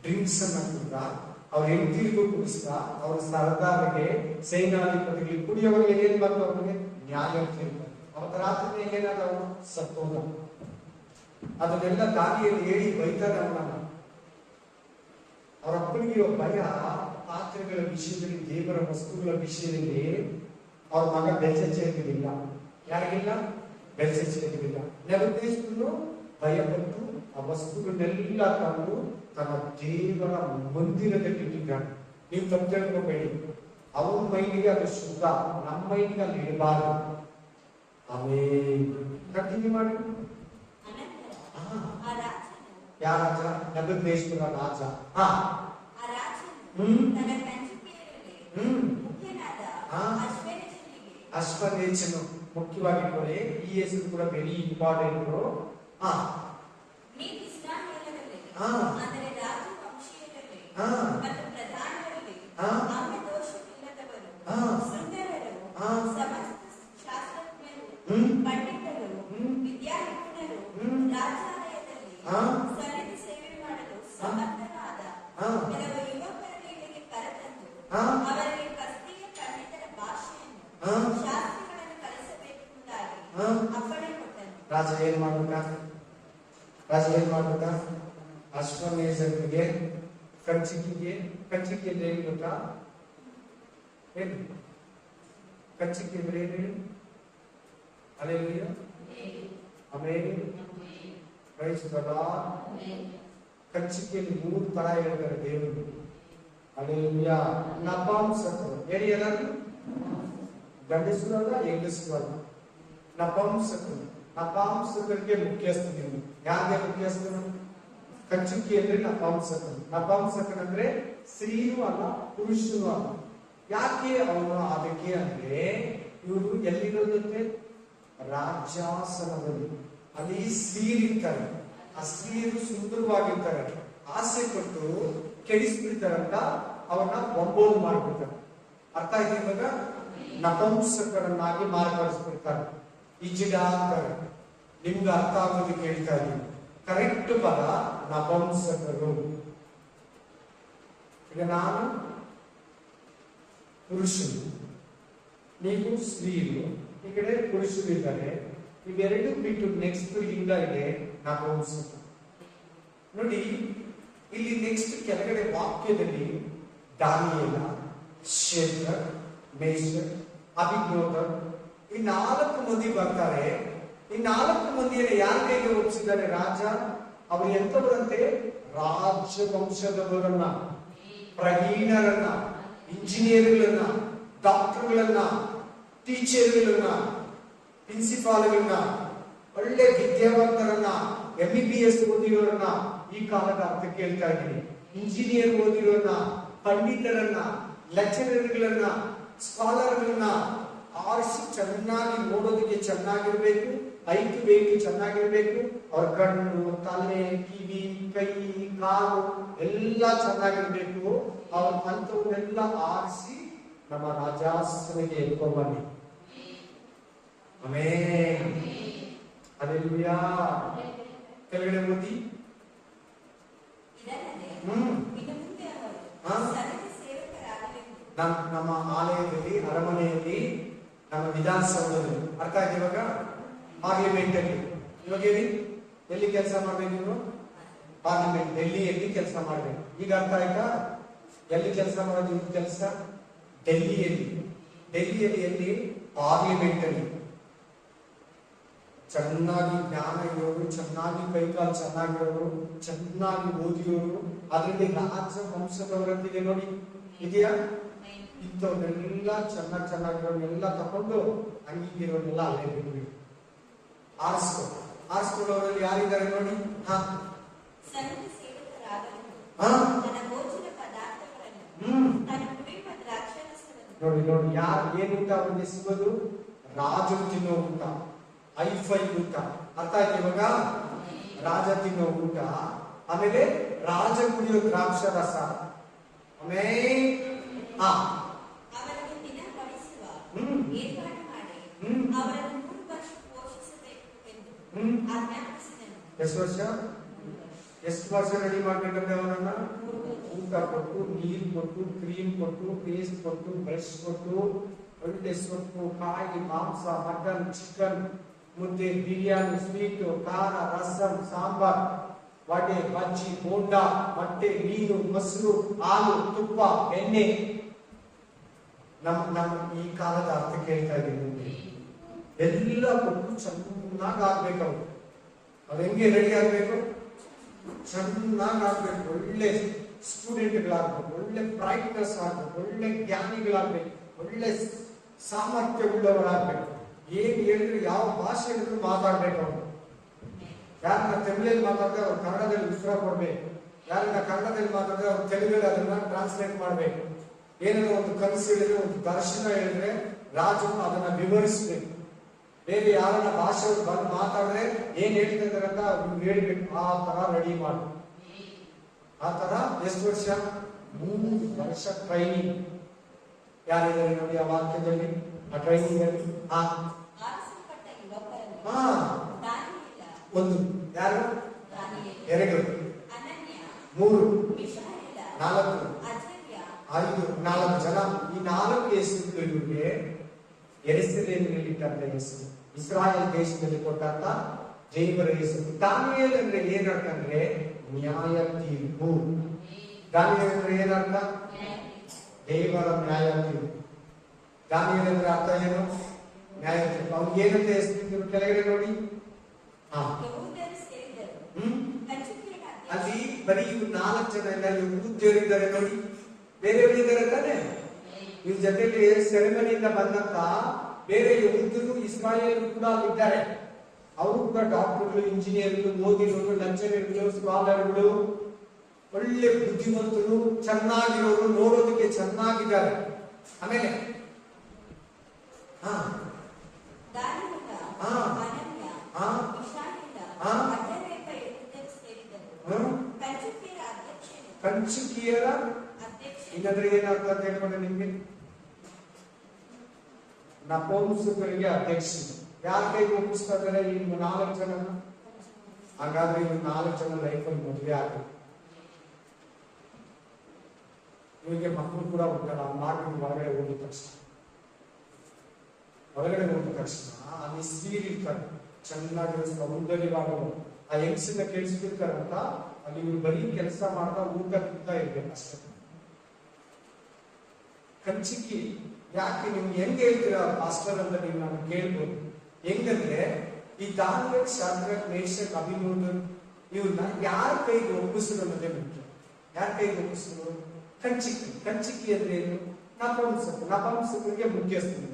ಡ್ರಿಂಕ್ಸ್ ಅನ್ನ ಕುಡ್ದ, ಅವ್ರ ಹೆಂಡತಿಗೂ ಕುಡಿಸ್ದ, ಅವ್ರ ಸರ್ದಾರಿಗೆ, ಸೇನಾಧಿಪತಿಗಳಿಗೆ, ಕುಡಿಯೋರಿಗೆ ಏನ್ ಬಂತು? ಅವ್ರಿಗೆ ನ್ಯಾಯ ತೀರ್ಪು. ಅವತ್ತ ರಾತ್ರಿ ಏನಾದ? ಅವನು ಸತ್ತೋದ. ಅದನ್ನೆಲ್ಲ ದಾರಿಯಲ್ಲಿ ಹೇಳಿ ಬೈತಾರೆ ಅವನನ್ನ. ಅವ್ರ ಅಪ್ಪನಿಗಿರೋ ಭಯ ಪಾತ್ರೆಗಳ ವಿಷಯದಲ್ಲಿ, ದೇವರ ವಸ್ತುಗಳ ವಿಷಯದಲ್ಲಿ ಅವ್ರ ಮಗ ಬೆಚ್ಚೆಚ್ಚರಿಲ್ಲ. ಯಾರಿಗಿಲ್ಲ? ಬೆಚ್ಚೆಚ್ಚರಿಲ್ಲ. ನೆಬೂಕದ್ನೆಚ್ಚರನು ಭಯಪಟ್ಟು ಆ ವಸ್ತುಗಳನ್ನೆಲ್ಲ ತಂದು ತನ್ನ ದೇವರ ಮಂದಿರದಲ್ಲಿ ಇಟ್ಟಿದ್ದಾನೆ. ನೀವು ತಪ್ಪು ತಿಳ್ಕೋಬೇಡಿ. ಅವನ ಮೈನಿಗೆ ಅದು ಶುದ್ಧ, ನಮ್ಮ ಮೈನಿಗೆ ಅಲ್ಲಿ ಇಡಬಾರದು. ಆಮೇಲೆ ಕಂಟಿನ್ಯೂ ಮಾಡಿ. ಯಾವ ರಾಜ? ನೆಬೂಕದ್ನೆಚ್ಚರ ರಾಜ. ಅಶ್ವನೇಚನು ಮುಖ್ಯವಾಗಿ ನೋಡಿ. ಈ ಹೆಸರು ಕೂಡ ವೆರಿ ಇಂಪಾರ್ಟೆಂಟ್. ರಾಜ ಏನ್ ಮಾಡ್ಬೇಕ? ಅಶ್ವನೇಚನಿಗೆ ಕಂಚಿಗೆ ಏನ್ ಗೊತ್ತಾ? ಏನು ಕಂಚಿಗೆ ಅಂದ್ರೆ ಏನು ಹೇಳಿ? ಅಲ್ಲೆಲ್ಲೂಯಾ. ಆಮೇಲೆ ಪ್ರೈಸ್ ದ ಲಾರ್ಡ್. ಕಂಚಿಕೆಯಲ್ಲಿ 3 ತರ ಹೇಳ್ತಾರೆ ದೇವರು. ಹಲ್ಲೆಲೂಯಾ. ನಪುಂಸಕರು ಹೇಳಿ ಎಲ್ಲರೂ, ಗಂಡಸರು ಅಲ್ಲ ಹೆಂಗಸರು ಅಲ್ಲ, ನಪುಂಸಕರು. ನಪುಂಸಕರಿಗೆ ಮುಖ್ಯಸ್ಥ ನೀವು. ಯಾರಿಗೆ ಮುಖ್ಯಸ್ಥರು? ಕಂಚಿಕೆ ಅಂದ್ರೆ ನಪುಂಸಕರು. ನಪುಂಸಕನಂದ್ರೆ ಸ್ತ್ರೀನೂ ಅಲ್ಲ ಪುರುಷನೂ ಅಲ್ಲ. ಯಾಕೆ ಅವನು ಅದಕ್ಕೆ ಅಂದ್ರೆ ಇವರು ಎಲ್ಲಿರೋದಂತೆ ರಾಜ್ಯಾಸನದಲ್ಲಿ. ಅಲ್ಲಿ ಸ್ತ್ರೀಯರಿರ್ತಾರೆ. ಆ ಸ್ತ್ರೀಯರು ಸುಂದರವಾಗಿರ್ತಾರೆ. ಆಸೆ ಪಟ್ಟು ಕೆಡಿಸ್ಬಿಡ್ತಾರಂತ ಅವ್ರನ್ನ ಒಂಬೋದು ಮಾಡ್ಬಿಡ್ತಾರೆ. ಅರ್ಥ ಆಯ್ತು ಇವಾಗ? ನಪುಂಸಕರನ್ನಾಗಿ ಮಾರ್ಪಡಿಸ್ಬಿಡ್ತಾರೆ. ಇಜಿಡ ಅಂತಾರೆ. ನಿಮ್ಗೆ ಅರ್ಥ ಆಗೋದಕ್ಕೆ ಹೇಳ್ತಾ ಇದ್ದೀನಿ. ಕರೆಕ್ಟ್ ಪದ ನಪುಂಸಕರು. ಈಗ ನಾನು ಪುರುಷರು, ನೀವು ಸ್ತ್ರೀಯರು, ಈ ಕಡೆ ಪುರುಷರು ಇದ್ದಾರೆ. ಇವೆರಡು ಬಿಟ್ಟು ನೆಕ್ಸ್ಟ್ ಲಿಂಗ ಇದೆ ನಪುಂಸಕ. ನೋಡಿ ಇಲ್ಲಿ ನೆಕ್ಸ್ಟ್ ಕೆಳಗಡೆ ವಾಕ್ಯದಲ್ಲಿ ದಾನಿಯೇಲ, ಶದ್ರಕ್, ಮೇಷಕ್, ಅಬೇದ್ನೆಗೋ ಈ 4 ಮಂದಿ ಬರ್ತಾರೆ. ಈ 4 ಮಂದಿಯನ್ನು ಯಾರ ಕೈಗೆ ಒಪ್ಪಿಸಿದ್ದಾರೆ ರಾಜ? ಅವರು ಎಂತವರಂತೆ? ರಾಜವಂಶದವರನ್ನ, ಪ್ರವೀಣರನ್ನ, ಇಂಜಿನಿಯರ್ಗಳನ್ನ, ಡಾಕ್ಟರ್ಗಳನ್ನ, ಟೀಚರ್ಗಳನ್ನ, ಪ್ರಿನ್ಸಿಪಾಲ್ಗಳನ್ನ, ಒಳ್ಳೆ ವಿದ್ಯಾವಂತರನ್ನ, MBBS ಓದಿರೋರನ್ನ ಈ ಕಾಲದ ಅರ್ಥಕ್ಕೆ ಹೇಳ್ತಾ ಇದ್ದೀನಿ. ಇಂಜಿನಿಯರ್ ಓದಿರೋರನ್ನ, ಪಂಡಿತರನ್ನ, ಲೆಕ್ಚರರ್ಗಳನ್ನ, ಸ್ಕಾಲರ್ಗಳನ್ನ ಆರಿಸಿ ಚೆನ್ನಾಗಿ ನೋಡೋದಕ್ಕೆ ಚೆನ್ನಾಗಿರ್ಬೇಕು, ಐದು ಬೇಕು ಚೆನ್ನಾಗಿರ್ಬೇಕು. ಅವ್ರ ಕಣ್ಣು, ತಲೆ, ಕಿವಿ, ಕೈ, ಕಾಲು ಎಲ್ಲ ಚೆನ್ನಾಗಿರ್ಬೇಕು. ಅಂತವನ್ನೆಲ್ಲ ಆರಿಸಿ ನಮ್ಮ ರಾಜಾಸನಿಗೆ ಎತ್ಕೊಂಡ್ಬನ್ನಿ. ಆಮೆನ್. ಹಲ್ಲೆಲೂಯಾ. ಕೆಳಗಡೆ ಓದಿ. ನಮ್ಮ ಆಲಯದಲ್ಲಿ, ಅರಮನೆಯಲ್ಲಿ, ನಮ್ಮ ವಿಧಾನಸೌಧದಲ್ಲಿ, ಅರ್ಥ ಆಯ್ತು ಇವಾಗ? ಪಾರ್ಲಿಮೆಂಟ್ ಅಲ್ಲಿ ಇವಾಗ ಹೇಳಿ, ಎಲ್ಲಿ ಕೆಲಸ ಮಾಡ್ಬೇಕು ನೀವು? ಪಾರ್ಲಿಮೆಂಟ್ ಡೆಲ್ಲಿಯಲ್ಲಿ ಕೆಲಸ ಮಾಡ್ಬೇಕು. ಈಗ ಅರ್ಥ ಆಯ್ತಾ? ಎಲ್ಲಿ ಕೆಲಸ ಮಾಡೋದು ಕೆಲಸ? ಡೆಲ್ಲಿಯಲ್ಲಿ. ಡೆಲ್ಲಿಯಲ್ಲಿ ಎಲ್ಲಿ? ಪಾರ್ಲಿಮೆಂಟ್ ಅಲ್ಲಿ. ಚೆನ್ನಾಗಿ ಜ್ಞಾನ ಇರೋರು, ಚೆನ್ನಾಗಿ ಕೈಕಾಲು ಚೆನ್ನಾಗಿರೋರು, ಚೆನ್ನಾಗಿ ಓದಿರೋರು, ಅದರಲ್ಲಿ ರಾಜ ವಂಶದವರಂತಿದೆ ನೋಡಿ, ಇದೆಯಾ? ಇಂಥವ್ರನ್ನೆಲ್ಲ ಚೆನ್ನಾಗಿರೋನೆಲ್ಲ ತಕೊಂಡು ಅಂಗೀಗಿರೋನೆಲ್ಲ ಅಲ್ಲೇ ಬಿಡ್ಬೇಕು. ಆರಿಸ್ಕೊಳ್ಳೋರಲ್ಲಿ ಯಾರಿದ್ದಾರೆ ನೋಡಿ? ನೋಡಿ ಯಾರು ಏನ್ ಊಟ ಅವರಿಗೆ ಸಿಗೋದು? ರಾಜರು ತಿನ್ನೋ ಊಟ, ಐಫೈ ಊಟ. ಅರ್ಥ ಆಯ್ತು ಇವಾಗ? ರಾಜ ತಿನ್ನೋ ಊಟ, ಆಮೇಲೆ ರಾಜ ಕುಡಿಯೋ ದ್ರಾಕ್ಷರಸ, ಆಮೇಲೆ ಎಷ್ಟು ವರ್ಷ ರೆಡಿ ಮಾಡ್ಬೇಕಂದ್ರೆ ಅವರನ್ನ ಊಟ ಕೊಟ್ಟು, ನೀರು ಕೊಟ್ಟು, ಕ್ರೀಮ್ ಕೊಟ್ಟು, ಪೇಸ್ಟ್ ಕೊಟ್ಟು, ಬ್ರಷ್ ಕೊಟ್ಟು, ಒಳ್ಳೆ ಸೊಪ್ಪು, ಕಾಯಿ, ಮಾಂಸ, ಮಟನ್, ಚಿಕನ್, ಮುದ್ದೆ, ಬಿರಿಯಾನಿ, ಸ್ವೀಟು, ಖಾರ, ರಸಂ, ಸಾಂಬಾರ್, ವಡೆ, ಬಜ್ಜಿ, ಬೋಂಡ, ಮೊಟ್ಟೆ, ಮೀನು, ಮೊಸರು, ಹಾಲು, ತುಪ್ಪ, ಎಣ್ಣೆ. ನಮ್ಮ ಈ ಕಾಲದ ಅರ್ಥ ಕೇಳ್ತಾ ಇದ್ದೀನಿ. ಎಲ್ಲ ಕೊಟ್ಟು ಚೆನ್ನಾಗಿ ಆಗ್ಬೇಕು. ಅವ್ರು ಹೆಂಗೆ ರೆಡಿ ಆಗ್ಬೇಕು? ಚೆನ್ನಾಗಿ ಆಗ್ಬೇಕು. ಒಳ್ಳೆ ಸ್ಟೂಡೆಂಟ್ಗಳಾಗ್ಬೇಕು, ಒಳ್ಳೆ ಬ್ರೈಟ್ನೆಸ್ ಆಗ್ಬೇಕು, ಒಳ್ಳೆ ಜ್ಞಾನಿಗಳಾಗ್ಬೇಕು, ಒಳ್ಳೆ ಸಾಮರ್ಥ್ಯವುಳ್ಳವರಾಗ್ಬೇಕು. ಏನ್ ಹೇಳಿದ್ರು, ಯಾವ ಭಾಷೆ ಹೇಳಿದ್ರು ಮಾತಾಡ್ಬೇಕು. ಅವ್ರು ಯಾರನ್ನ ತಮಿಳಲ್ಲಿ ಮಾತಾಡಿದ್ರೆ ಅವ್ರು ಕನ್ನಡದಲ್ಲಿ ಉತ್ತರ ಕೊಡ್ಬೇಕು. ಯಾರನ್ನ ಕನ್ನಡದಲ್ಲಿ ಮಾತಾಡಿದ್ರೆ ಅವ್ರು ತೆಲುಗಲ್ಲಿ ಅದನ್ನ ಟ್ರಾನ್ಸ್ಲೇಟ್ ಮಾಡ್ಬೇಕು. ಏನಾದ್ರು ಒಂದು ಕನಸು ಹೇಳಿದ್ರೆ, ಒಂದು ದರ್ಶನ ಹೇಳಿದ್ರೆ ರಾಜನು ಅದನ್ನ ವಿವರಿಸ್ಬೇಕು. ಬೇರೆ ಯಾರನ್ನ ಭಾಷೆ ಬಂದು ಮಾತಾಡಿದ್ರೆ ಏನ್ ಹೇಳ್ತಾ ಇದಾರೆ ಅಂತ ಅವ್ರು ಹೇಳ್ಬೇಕು. ಆ ತರ ರೆಡಿ ಮಾಡು. ಆ ತರ ಎಷ್ಟು ವರ್ಷ? 3 ವರ್ಷ ಟ್ರೈನಿಂಗ್. ಯಾರಿದ್ದಾರೆ ನೋಡಿ ಆ ವಾಕ್ಯದಲ್ಲಿ, ಆ ಟ್ರೈನಿಂಗ್ ಅಲ್ಲಿ? ಒಂದು, ಯಾರು? 2, 3, 4, 5, 4 ಜನ. ಈ 4 ಹೆಸರುಗಳು ಇವ್ರಿಗೆ ಎರೆಸಲೇನಿಟ್ಟಂತ ಹೆಸರು, ಇಸ್ರಾಯೇಲ್ ದೇಶದಲ್ಲಿ ಕೊಟ್ಟಂತ ದೇವರ ಹೆಸರು. ದಾನಿಯೇಲ್ ಅಂದ್ರೆ ಏನರ್ಥ ಅಂದ್ರೆ ನ್ಯಾಯ ತೀರ್ಪು. ದಾನಿಯೇಲ್ ಅಂದ್ರೆ ಏನರ್ಥ? ದೇವರ ನ್ಯಾಯ ತೀರ್ಪು. ದಾನಿಯೇಲ್ ಅಂದ್ರೆ ಅರ್ಥ ಏನು? ನ್ಯಾಯ ತೀರ್ಪು. ಅವ್ನಿಗೆ ಏನಂತ ಹೆಸರು ಕೆಳಗಡೆ ನೋಡಿ. ಅಲ್ಲಿ ಬರೀ ಇವ್ರು 4 ಜನ ಇಲ್ಲ, ಇವ್ರು ದೇವರಿದ್ದಾರೆ ನೋಡಿ, ಬೇರೆಯವರಿದ್ದಾರೆ ತಾನೆ. ಇವ್ರ ಜೊತೆಲಿ ಸೆರೆಮನಿಯಿಂದ ಬಂದಂತ ಬೇರೆ ಯಹೂದ್ಯರು ಇಸ್ರಾಯೇಲ್ ಕೂಡ ಇದ್ದಾರೆ. ಅವರು ಕೂಡ ಡಾಕ್ಟರ್ಗಳು, ಇಂಜಿನಿಯರ್ಗಳು, ಓದಿರೋರು, ಲೆಕ್ಚರರ್ಗಳು, ಸ್ಕಾಲರ್ಗಳು, ಒಳ್ಳೆ ಬುದ್ಧಿವಂತರು, ಚೆನ್ನಾಗಿರೋರು, ನೋಡೋದಕ್ಕೆ ಚೆನ್ನಾಗಿದ್ದಾರೆ. ಆಮೇಲೆ ಕಂಚುಕಿಯರ ಇಲ್ಲಂದ್ರೆ ಏನಾಗ್ತದೆ ಅಂತ ಹೇಳ್ಕೊಂಡ್ರೆ ನಿಮ್ಗೆ, ನಪುಂಸಕರಿಗೆ ಅಧ್ಯಕ್ಷ. ಯಾರ ಕೈಗೆ ಒಪ್ಪಿಸ್ತಾ ಇದ್ದಾರೆ ಈ 4 ಜನ? ಹಾಗಾದ್ರೆ ಇವ್ರು 4 ಜನ ಲೈಫಲ್ಲಿ ಮದುವೆ ಆಗಬೇಕು. ಇವರಿಗೆ ಮಕ್ಕಳು ಕೂಡ ಹುಟ್ಟಲ್ಲ. ಮಾಡ್ಬಿಟ್ಟು ಹೊರಗಡೆ ಹೋಗಿದ ತಕ್ಷಣ ಅಲ್ಲಿ ಸೀರಿರ್ತಾರೆ, ಚೆನ್ನಾಗಿರೋ ಸೌಂದರ್ಯವಾಗಲು ಆ ಹೆಂಗಸನ್ನ ಕೇಳಿಸ್ತಿರ್ತಾರಂತ. ಅಲ್ಲಿ ಇವ್ರು ಬರೀ ಕೆಲಸ ಮಾಡ್ತಾ ಊಟ ತಿಂತಾ ಇರ್ಬೇಕು ಅಷ್ಟೇ. ಕಂಚಿಕಿ ಯಾಕೆ ನಿಮ್ಗೆ ಹೆಂಗ್ ಹೇಳ್ತೀರಾ ಪಾಸ್ಟರ್ ಅಂತ ನೀವು ನಾನು ಕೇಳ್ಬೋದು. ಹೆಂಗಂದ್ರೆ ಈ ದಾನಿಯೇಲ್, ಶಾದ್ರಕ್, ಮೇಷಕ್, ಅಬೆದ್ನೆಗೋ ಇವ್ರನ್ನ ಯಾರ ಕೈಗೆ ಒಪ್ಪಿಸಿದ್ರು ಅನ್ನೋದೇ ಮುಖ್ಯ. ಯಾರ ಕೈಗೆ ಒಪ್ಪಿಸಿದ್ರು? ಕಂಚಿಕಿ. ಕಂಚಿಕಿ ಅಂದ್ರೆ ಏನು? ನಪುಂಸಕರಿಗೆ ಮುಖ್ಯಸ್ಥರು.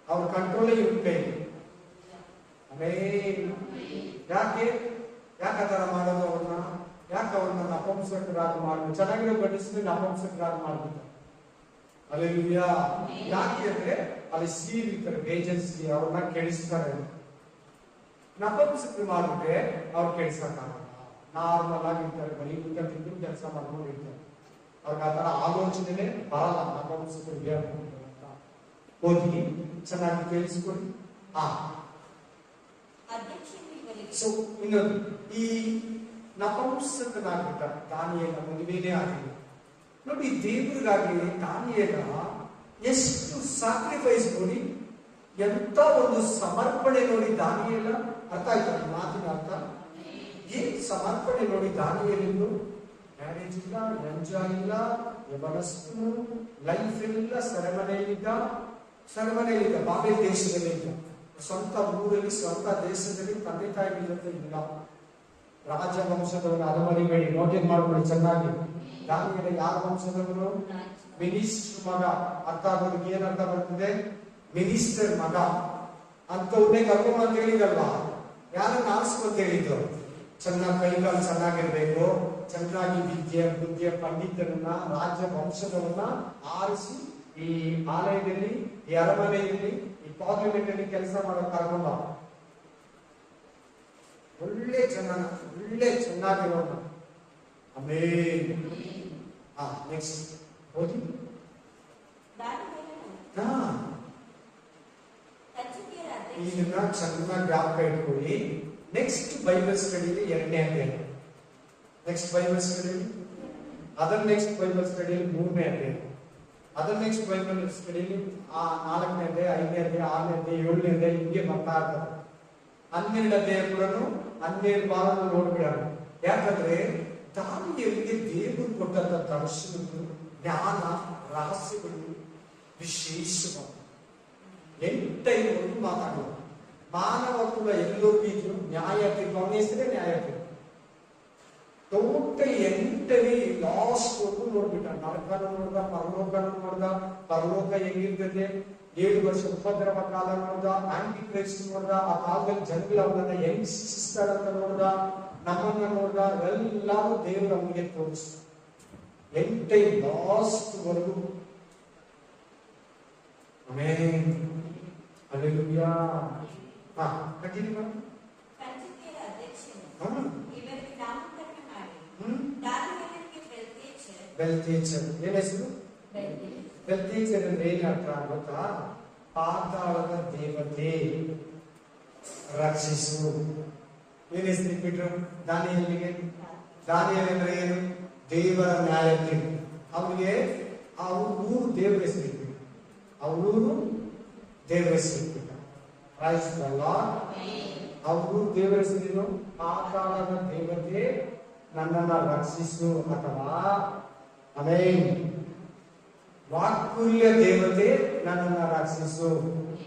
ಅವ್ರ ಕಂಟ್ರೋಲ್ ಇವ್ರ ಕೈಗೆ. ಯಾಕೆ ಆತರ ಮಾಡೋದು? ಅವ್ರನ್ನ ನಪುಂಸಕರಾಗಿ ಮಾಡೋದು. ಚೆನ್ನಾಗಿರೋ ಬಡಿಸಿದ್ರೆ ನಪುಂಸಕರಾಗಿ ಮಾಡ್ಬಿಟ್ಟು. ಅಲ್ಲೆಲ್ಲೂಯಾ. ಯಾಕೆ ಅಂದ್ರೆ ಅಲ್ಲಿ ಸೀರಿರ್ತಾರೆ, ಏಜೆನ್ಸಿ ಅವ್ರನ್ನ ಕೆಡಿಸ್ತಾರೆ. ನಪುಂಸಕರು ಮಾಡ್ಬಿಟ್ರೆ ಅವ್ರು ಕೆಡಿಸಕ್ಕಾಗಲ್ಲ. ನಾರ್ಮಲ್ ಆಗಿರ್ತಾರೆ, ಬರೀ ಊಟ ತಿಂದು ಕೆಲಸ ಮಾಡ್ಕೊಂಡು ಇರ್ತಾರೆ. ಅವ್ರಿಗೆ ಆತರ ಆಲೋಚನೆ ಬರಲ್ಲ. ನಪುಂಸಕರಿಗೆ ಅಂತ ಓದಿ ಚೆನ್ನಾಗಿ ಕೇಳಿಸ್ಕೊಳ್ಳಿ. ಸೊ ಇನ್ನೊಂದು, ಈ ನಪುಂಸಕನಾಗಿದ್ದ ದಾನಿಯೇಲ ಮದುವೆನೇ ಆಗಿಲ್ಲ ನೋಡಿ. ದೇವರಿಗಾಗಿ ದಾನಿಯೇಲ ಎಷ್ಟು ಸ್ಯಾಕ್ರಿಫೈಸ್ ನೋಡಿ, ಎಂತ ಒಂದು ಸಮರ್ಪಣೆ ನೋಡಿ ದಾನಿಯೇಲ. ಅರ್ಥ ಆಯ್ತಾ ಮಾತಿನ ಅರ್ಥ? ಏನ್ ಸಮರ್ಪಣೆ ನೋಡಿ ದಾನಿಯೇಲಂದು. ಮ್ಯಾರೇಜ್ ಇಲ್ಲ, ಎಂಜಾಯ್ ಇಲ್ಲ, ವ್ಯವಸ್ಥೆ ಲೈಫ್ ಇಲ್ಲ, ಸೆರೆಮನೆಯಲ್ಲಿದ್ದ ಬಾಬೆಲ್ ದೇಶದಲ್ಲಿ ಇದ್ದ. ಸ್ವಂತ ಊರಲ್ಲಿ, ಸ್ವಂತ ದೇಶದಲ್ಲಿ ತಂದೆ ತಾಯಿಗಳ ಜೊತೆ ಇಲ್ಲ. ರಾಜವಂಶದವರು, ಅದು ಮರಿಬೇಡಿ, ನೋಟೇಟ್ ಮಾಡ್ಕೊಳ್ಳಿ ಚೆನ್ನಾಗಿ. ದಾನಿಯೇಲ ಯಾರ ವಂಶದವರು? ಮಿನಿಸ್ಟರ್ ಮಗ. ಅರ್ಥ ಆಗೋದಕ್ಕೆ ಏನ್ ಅರ್ಥ ಬರ್ತದೆ? ಮಿನಿಸ್ಟರ್ ಮಗ. ಅಂತವ್ರನ್ನೇ ಕರ್ಕೊಂಡ್ ಅಂತ ಹೇಳಿದಲ್ವಾ? ಯಾರನ್ನ ಆರಿಸ್ಕೊಂತ ಹೇಳಿದ್ರು? ಚೆನ್ನಾಗಿ ಕೈಕಾಲು ಚೆನ್ನಾಗಿರ್ಬೇಕು, ಚೆನ್ನಾಗಿ ಬುದ್ಧಿಯ ಪಂಡಿತರನ್ನ, ರಾಜ ವಂಶದವನ್ನ ಆರಿಸಿ ಈ ಆಲಯದಲ್ಲಿ, ಈ ಅರಮನೆಯಲ್ಲಿ, ಈ ಪಾರ್ಲಿಮೆಂಟ್ ಅಲ್ಲಿ ಕೆಲಸ ಮಾಡೋಕೆ ಕರ್ಕೊಂಡ. ಒಳ್ಳೆ ಚೆನ್ನಾಗಿರೋಣ. ಆಮೇಲೆ ನೆಕ್ಸ್ಟ್ ಓದಿ. ಇದನ್ನ ಚೆನ್ನಾಗಿ ಜ್ಞಾಪಕ ಇಟ್ಕೊಳ್ಳಿ. ನೆಕ್ಸ್ಟ್ ಬೈಬಲ್ ಸ್ಟಡಿಲಿ 2ನೇ ಅಧ್ಯಾಯ. ನೆಕ್ಸ್ಟ್ ಬೈಬಲ್ ಸ್ಟಡಿಲಿ, ಅದರ ನೆಕ್ಸ್ಟ್ ಬೈಬಲ್ ಸ್ಟಡಿಲಿ 3ನೇ ಅಧ್ಯಾಯ. ಅದರ ನೆಕ್ಸ್ಟ್ ಬೈಬಲ್ ಸ್ಟಡಿಲಿ 4ನೇ ಅಧ್ಯಾಯ, 5ನೇ ಅಧ್ಯಾಯ, 6ನೇ ಅಧ್ಯಾಯ, 7ನೇ ಅಧ್ಯಾಯ ಹಿಂಗೆ ಬರ್ತಾ ಇರ್ತದೆ. 12 ಅಧ್ಯಾಯ ಕೂಡ 12 ವಾರ ನೋಡ್ಬಿಡೋಣ. ಯಾಕಂದ್ರೆ ದಾನಿಯೇಲನಿಗೆ ದೇವರು ಕೊಟ್ಟಂತ ದರ್ಶನಗಳು, ಜ್ಞಾನ, ರಹಸ್ಯಗಳು ವಿಶೇಷವಾದ 8 ಮಾತಾಡೋದು. ಮಾನವ ಕುಲ ಎಲ್ಲೋಗಿದ್ರು ನ್ಯಾಯ ತೀರ್ಪು, ಅವನ ಹೆಸರೇ ನ್ಯಾಯ ತೀರ್ಪು. ಟೋಟಲ್ 8 ಲಾಸ್ಟ್ ವರ್ಗು ನೋಡ್ಬಿಟ್ಟ. ನರಕನ ನೋಡ್ದ, ಪರಲೋಕನ ನೋಡ್ದ. ಪರಲೋಕ ಹೆಂಗಿರ್ತದೆ, 7 ವರ್ಷ ಉಪದ್ರವ ಕಾಲ ನೋಡ್ದ, ಆಂಟಿ ಕ್ರೈಸ್ಟ್ ನೋಡ್ದ. ಆ ಕಾಲದಲ್ಲಿ ಜನಗಳು ಅವನನ್ನ ಹೆಂಗ್ ಶಿಕ್ಷಿಸ್ತಾರಂತ ನೋಡ್ದ, ನಮ್ಮನ್ನ ನೋಡ್ದ. ಎಲ್ಲಾರು ದೇವರು ಅವನಿಗೆ ತೋರಿಸ್ತ 8 ಲಾಸ್ಟ್ ವರ್ಗು. Amen, hallelujah. ಕಂಟಿನ್ಯೂ ಮಾಡಿ. ಬೆಲ್ತೇಚರ್ ಏನ್ ಹೆಸರು? ಬೆಲ್ತೇಚರ್ ಅಂದ್ರೆ ಏನ್ ಅರ್ಥ ಗೊತ್ತಾ? ಪಾತಾಳದ ದೇವತೆ, ರಕ್ಷಿಸು. ಏನ್ ಹೆಸರು ಇಟ್ಬಿಟ್ರು ದಾನಿಯೇಲನಿಗೆ? ದಾನಿಯೇಲ ಅಂದ್ರೆ ಏನು? ದೇವರ ನ್ಯಾಯ ತೀರ್ಪು. ಅವನಿಗೆ ಅವ್ರ ಊರು ದೇವರ ಹೆಸರು ಇಟ್ಬಿಟ್ಟು, ಅವ್ರೂರು ದೇವರ ಹೆಸರು ಇಟ್ಬಿಟ್ಟ. Praise the Lord. ಅವ್ರೂರು ದೇವರ ಹೆಸರೇನು? ಪಾತಾಳದ ದೇವತೆ ನನ್ನನ್ನ ರಕ್ಷಿಸು. ಅಥವಾ ಆಮೆನ್, ವಾತ್ಸಲ್ಯ ದೇವತೆ ನನ್ನನ್ನ ರಕ್ಷಿಸು,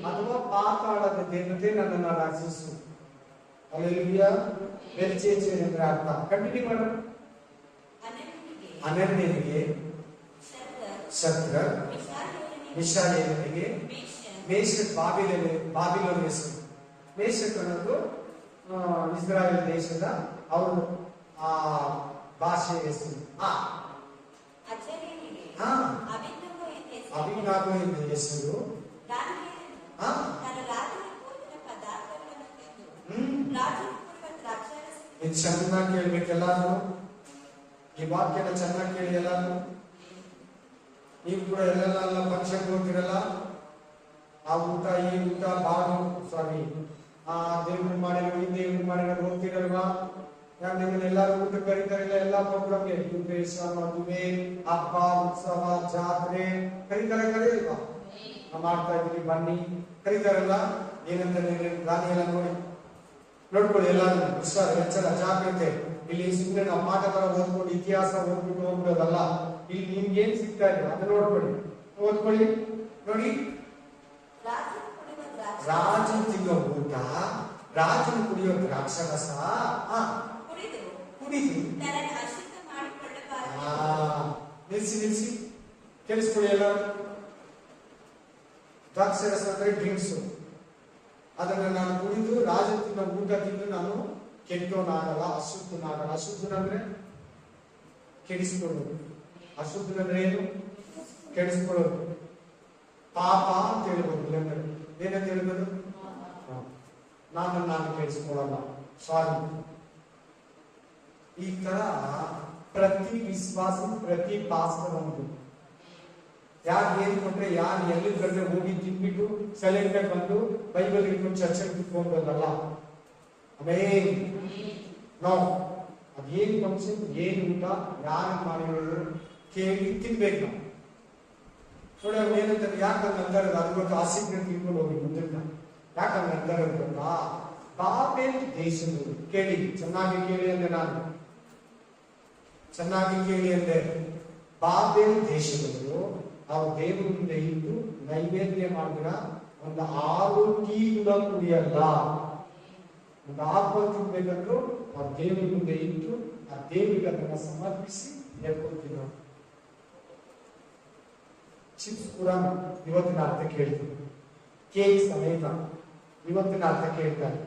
ಅಥವಾ ಪಾತಾಳದ ದೇವತೆ ನನ್ನನ್ನ ರಕ್ಷಿಸು. ಹಲ್ಲೆಲೂಯಾ. ಬೆಲ್ಶಚ್ಚರ್ ಅಂದ್ರೆ ಅರ್ಥ. ಕಂಟಿನ್ಯೂ ಮಾಡು. ಅನನ್ಯನಿಗೆ ಶದ್ರಕ್, ಮಿಶಾಯೇಲನಿಗೆ ಮೇಷಕ್, ಬಾಬಿಲೋನ್ ಹೆಸರು. ಮೇಷಕ್ ಅನ್ನೋದು ಇಸ್ರಾಯೇಲ್ ದೇಶದ ಅವರು ಆ ಭಾಷೆಯ ಹೆಸರು. ಅಭಿನವ ಎಂಬ ಹೆಸರು. ಇದು ಚೆನ್ನಾಗಿ ಕೇಳ್ಬೇಕೆಲ್ಲಾರು. ಈ ವಾಕ್ಯನ ಚೆನ್ನಾಗಿ ಕೇಳಿ ಎಲ್ಲಾರು. ನೀವು ಕೂಡ ಎಲ್ಲೆಲ್ಲ ಫಂಕ್ಷನ್ಗೆ ಹೋಗ್ತಿರಲ್ಲ, ಆ ಊಟ ಈ ಊಟ ಬಾಡು ಸಾರಿ ಆ ದೇವ್ರು ಮಾಡಿರೋ ಈ ದೇವ್ರು ಮಾಡಿರೋ ಹೋಗ್ತಿರಲ್ವಾ? ಯಾಕಂದ್ರೆ ಎಲ್ಲಾರು ಊಟ ಕರೀತಾರಿಲ್ಲ. ಎಲ್ಲಾ ಪ್ರೋಗ್ರಾಮ್ಗೆ ವಿಶೇಷ ಮದುವೆ, ಹಬ್ಬ, ಉತ್ಸವ, ಜಾತ್ರೆ ಕರೀತಾರಲ್ವಾ? ನಾವು ಮಾಡ್ತಾ ಇದ್ವಿ ಬನ್ನಿ ಕರೀತಾರಲ್ಲ. ಏನಂತ ಗಾದಿ ಎಲ್ಲ ನೋಡ್ಕೊಳ್ಳಿ. ಎಲ್ಲಾರು ಹುಷಾರು, ಎಚ್ಚರ, ಜಾಗ್ರತೆ. ಇಲ್ಲಿ ಸುಮ್ಮನೆ ನಾವು ಪಾಠ ತರ ಓದ್ಕೊಂಡು ಇತಿಹಾಸ ಓದ್ಬಿಟ್ಟು ಹೋಗ್ಬಿಡೋದಲ್ಲ. ಇಲ್ಲಿ ನಿಮ್ಗೆ ಏನ್ ಸಿಗ್ತಾ ಇದೆ ಅದನ್ನ ನೋಡ್ಕೊಳ್ಳಿ, ಓದ್ಕೊಳ್ಳಿ. ನೋಡಿ, ರಾಜನು ತಿನ್ನೋ ಊಟ, ರಾಜನು ಕುಡಿಯೋ ದ್ರಾಕ್ಷರಸ ಕುಡಿದು ನಿಲ್ಸಿ ಕೇಳಿಸ್ಕೊಳ್ಳಿ ಎಲ್ಲ. ದ್ರಾಕ್ಷರಸ ಅಂದ್ರೆ ಡ್ರಿಂಕ್ಸ್. ಅದನ್ನ ನಾನು ಕುಡಿದು ರಾಜ ತಿನ್ನೋ ಊಟ ತಿಂದು ನಾನು ಕೆಟ್ಟೋನಾಗಲ್ಲ, ಅಶುದ್ಧನಾಗಲ್ಲ. ಅಶುದ್ಧನಂದ್ರೆ ಕೆಡಿಸ್ಕೊಳ್ಳೋದು. ಅಶುದ್ಧನಂದ್ರೆ ಏನು? ಕೆಡಿಸ್ಕೊಳ್ಳೋದು. ಪಾಪ ಅಂತ ಹೇಳ್ಬೋದು. ಏನಂತ ಹೇಳ್ಬೋದು? ನಾನು ಕೆಡಿಸ್ಕೊಳ್ಳಲ್ಲ, ಸಾರಿ. ಈ ತರ ಪ್ರತಿ ವಿಶ್ವಾಸ, ಪ್ರತಿ ಪಾಸ್ಟರ್ ಒಂದು ಯಾರು ಏನ್ ಕೊಟ್ರೆ, ಯಾರು ಎಲ್ಲಿ ಕಡೆ ಹೋಗಿ ತಿನ್ಬಿಟ್ಟು ಸೈಲೆಂಟ್ ಆಗಿ ಬಂದು ಬೈಬಲ್ ಇಟ್ಕೊಂಡು ಚರ್ಚೆಗೆ ಕುತ್ಕೊಂಡಲ್ಲ. ಆಮೇಲೆ ನಾವು ಅದೇನ್ ಫಂಕ್ಷನ್, ಏನ್ ಊಟ, ಯಾರು ಮಾಡಿರೋದು ಕೇಳಿ ತಿನ್ಬೇಕು ನಾವು. ನೋಡಿ ಅವ್ರು ಏನಂತಾರೆ, ಯಾಕಂದ್ರೆ ಅಂತಾರೆ ಅದು ಗೊತ್ತು. ಆಸಕ್ತಿ ತಿಳ್ಕೊಂಡು ಹೋಗಿ ಮುಂದಕ್ಕೆ. ಯಾಕಂದ್ರೆ ಅಂತಾರೆ ಗೊತ್ತಾ? ಬಾಬೆಲ್ ದೇಶದವರು ಕೇಳಿ, ಚೆನ್ನಾಗಿ ಕೇಳಿ ಅಂದೆ. ನಾನು ಚೆನ್ನಾಗಿ ಕೇಳಿ ಅಂದೆ. ಬಾಬೆಲ್ ದೇಶದವರು ಅವ್ರ ದೇವರ ಮುಂದೆ ಇದ್ದು ನೈವೇದ್ಯ ಮಾಡಿದ್ರ ಒಂದು 6 ಟೀ ಕೂಡ ಕುಡಿಯಲ್ಲ. ಒಂದು ಆಪಲ್ ತಿನ್ಬೇಕಂದ್ರು ಅವ್ರ ದೇವರ ಮುಂದೆ ಇದ್ದು ಆ ದೇವರಿಗೆ ಅದನ್ನ ಸಮರ್ಪಿಸಿ ಎತ್ಕೊಳ್ತೀವಿ. ಚಿಪ್ಸ್ ಕೂಡ ಇವತ್ತಿನ ಅರ್ಥ ಕೇಳ್ತೀವಿ. ಕೇಕ್ ಸಮೇತ ಇವತ್ತಿನ ಅರ್ಥ ಕೇಳ್ತಾರೆ.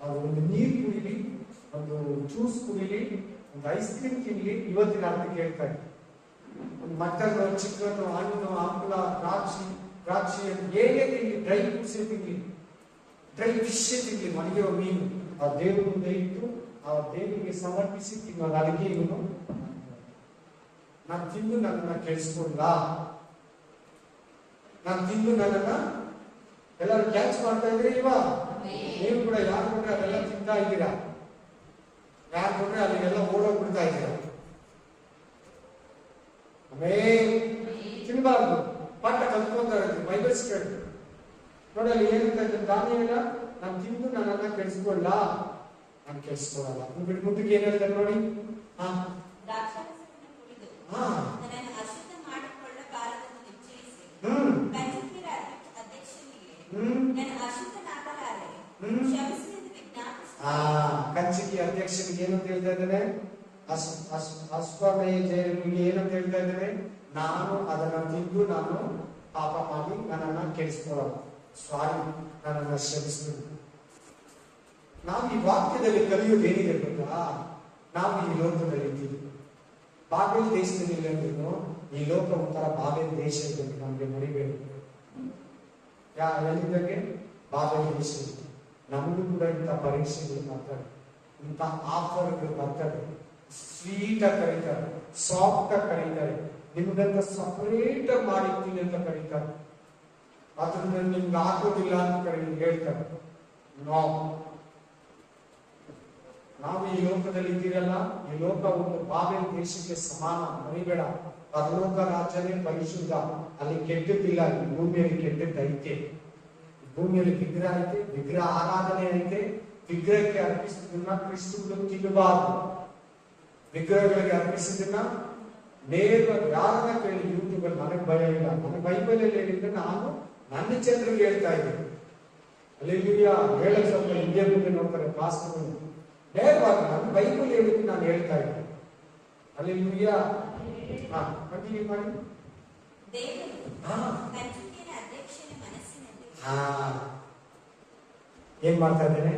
ಅವ್ರು ಒಂದು ನೀರು ಕುಡಿಲಿ, ಒಂದು ಜ್ಯೂಸ್ ಕುಡಿಲಿ, ಒಂದು ಐಸ್ ಕ್ರೀಮ್ ತಿನ್ಲಿ, ಇವತ್ತಿನ ಅರ್ಥ ಕೇಳ್ತಾರೆ. ಒಂದು ಮಟನ್, ಚಿಕನ್, ಹಣ್ಣು, ಹಂಪಲ, ದ್ರಾಕ್ಷಿ ಹೇಗೆ ತಿನ್ಲಿ, ಡ್ರೈ ಫ್ರೂಟ್ಸ್ ತಿನ್ಲಿ, ಡ್ರೈ ಫಿಶ್ ತಿನ್ಲಿ, ಮನೆಗಿರೋ ಮೀನು ಆ ದೇವ್ರ ಮುಂದೆ ಇಟ್ಟು ಆ ದೇವರಿಗೆ ಸಮರ್ಪಿಸಿ ತಿನ್ನೋದು. ಅದಕ್ಕೆ ಇವನು ನಾನು ತಿಂದು ನನ್ನನ್ನ ಕೆಡಿಸ್ಕೊಂಡ, ನಾನು ತಿಂದು ನನ್ನನ್ನ ಎಲ್ಲರೂ ಕ್ಯಾಚ್ ಮಾಡ್ತಾ ಇದ್ರೆ ಇಲ್ವಾ? ನೀವು ಕೂಡ ಯಾರು ಕೊಟ್ರೆ ಅದೆಲ್ಲ ತಿಂತಾ ಇದ್ದೀರಾ, ಯಾರು ಕೊಟ್ರೆ ಅಲ್ಲಿಗೆಲ್ಲ ಓಡೋಗ್ಬಿಡ್ತಾ ಇದ್ದೀರಾ. ತಿನ್ಬಾರ್ದು. ಪಾಠ ಕಲ್ತ್ಕೊಂತಾರೆ, ಬೈಬಲ್ಸ್ ಕೇಳಿ ನೋಡಲ್ಲಿ ಏನಂತ ದಾನಿಯಲ್ಲ, ನಾನು ತಿಂದು ನನ್ನನ್ನ ಕೆಡಿಸ್ಕೊಳ್ಳ, ನಾನು ಕೆಡಿಸ್ಕೊಳ್ಳಲ್ಲ. ಮುಂದಕ್ಕೆ ಏನ್ ಹೇಳ್ತಾರೆ ನೋಡಿ. ಕಂಚಿಕಿ ಅಧ್ಯಕ್ಷನಿಗೆ ಏನಂತ ಹೇಳ್ತಾ ಇದ್ದಾನೆ? ಅಶ್ವಮೇಧ ಜಯನಿಗೆ ಏನಂತ ಹೇಳ್ತಾ ಇದ್ದಾನೆ? ನಾನು ಅದನ್ನ ತಿಂದು ನಾನು ಪಾಪ ಮಾಡಿ ನನ್ನನ್ನ ಕೆಡಿಸ್ಕೊಳ್ಳಲ್ಲ, ಸಾರಿ, ನನ್ನನ್ನ ಶ್ರಮಿಸ್ಬೇಕು. ನಾವು ಈ ವಾಕ್ಯದಲ್ಲಿ ಕಲಿಯೋದು ಏನಿದೆ ಗೊತ್ತಾ? ನಾವು ಈ ಲೋಕದಲ್ಲಿ ಇದ್ದೀವಿ. ಬಾಬೆಲ್ ದೇಶದಲ್ಲಿ ಇಲ್ಲಂದ್ರೂ ಈ ಲೋಕ ಒಂಥರ ಬಾಬೆಲ್ ದೇಶ ಇದ್ದಂಗೆ ನಮ್ಗೆ ಮರಿಬೇಕು. ಎಲ್ಲಿದ್ದಂಗೆ ಬಾಬೆಲ್ ದೇಶ. ನಮಗೂ ಕೂಡ ಇಂಥ ಪರೀಕ್ಷೆಗಳು ಬರ್ತಾರೆ, ಇಂಥ ಆಫರ್ಗಳು ಬರ್ತಾರೆ. ಸ್ವೀಟ್ ಆಗಿ ಕರೀತಾರೆ, ಸಾಫ್ಟ್ ಆಗಿ ಕರೀತಾರೆ, ನಿಮ್ಗಂತ ಸಪರೇಟ್ ಮಾಡಿರ್ತೀನಿ ಅಂತ ಕರೀತಾರೆ. ಅದನ್ನ ನಿಮ್ಗೆ ಹಾಕೋದಿಲ್ಲ ಅಂತ ಹೇಳ್ತಾರೆ. ನಾವು ಈ ಲೋಕದಲ್ಲಿ ಇದ್ದೀರಲ್ಲ, ಈ ಲೋಕ ಒಂದು ಬಾಬೆಲ್ ದೇಶಕ್ಕೆ ಸಮಾನ, ಮರಿಬೇಡ. ಪರಲೋಕ ರಾಜ್ಯನೇ ಪರಿಶುದ್ಧ, ಅಲ್ಲಿ ಕೆಟ್ಟದ್ದಿಲ್ಲ. ಈ ಭೂಮಿಯಲ್ಲಿ ಕೆಟ್ಟದ್ದೈತೆ. ಭೂಮಿಯಲ್ಲಿ ವಿಗ್ರಹ ಐತೆ, ವಿಗ್ರಹ ಆರಾಧನೆ ಐತೆ. ವಿಗ್ರಹಕ್ಕೆ ಅರ್ಪಿಸಿದ್ದನ್ನ ಕ್ರಿಸ್ತುಗಳು ತಿನ್ನಬಾರದು. ವಿಗ್ರಹಗಳಿಗೆ ಅರ್ಪಿಸಿದ್ದನ್ನ ನೇರವಾಗಿ ಯಾರನ್ನ ಕೇಳಿ ಯೂಟ್ಯೂಬ್ ಅಲ್ಲಿ ನನಗೆ ಭಯ ಇಲ್ಲ. ನನ್ನ ಬೈಬಲ್ ಅಲ್ಲಿ ಹೇಳಿದ್ರೆ ನಾನು ನನ್ನ ಜನರಿಗೆ ಹೇಳ್ತಾ ಇದ್ದೀನಿ. ಅಲ್ಲೆಲ್ಲೂಯ್ಯ. ಹೇಳಕ್ ಸ್ವಲ್ಪ ಹಿಂದೆ ಮುಂದೆ ನೋಡ್ತಾರೆ ಪಾಸ್ಟರ್ಗಳು. ನೇರವಾಗಿ ನಾನು ಬೈಬಲ್ ಹೇಳಿದ್ದು ನಾನು ಹೇಳ್ತಾ ಇದ್ದೆ. ಅಲ್ಲೆಲ್ಲೂಯ್ಯ. ಹಾ, ಕಂಟಿನ್ಯೂ ಮಾಡಿ. ಏನ್ ಮಾಡ್ತಾ ಇದ್ದೇನೆ?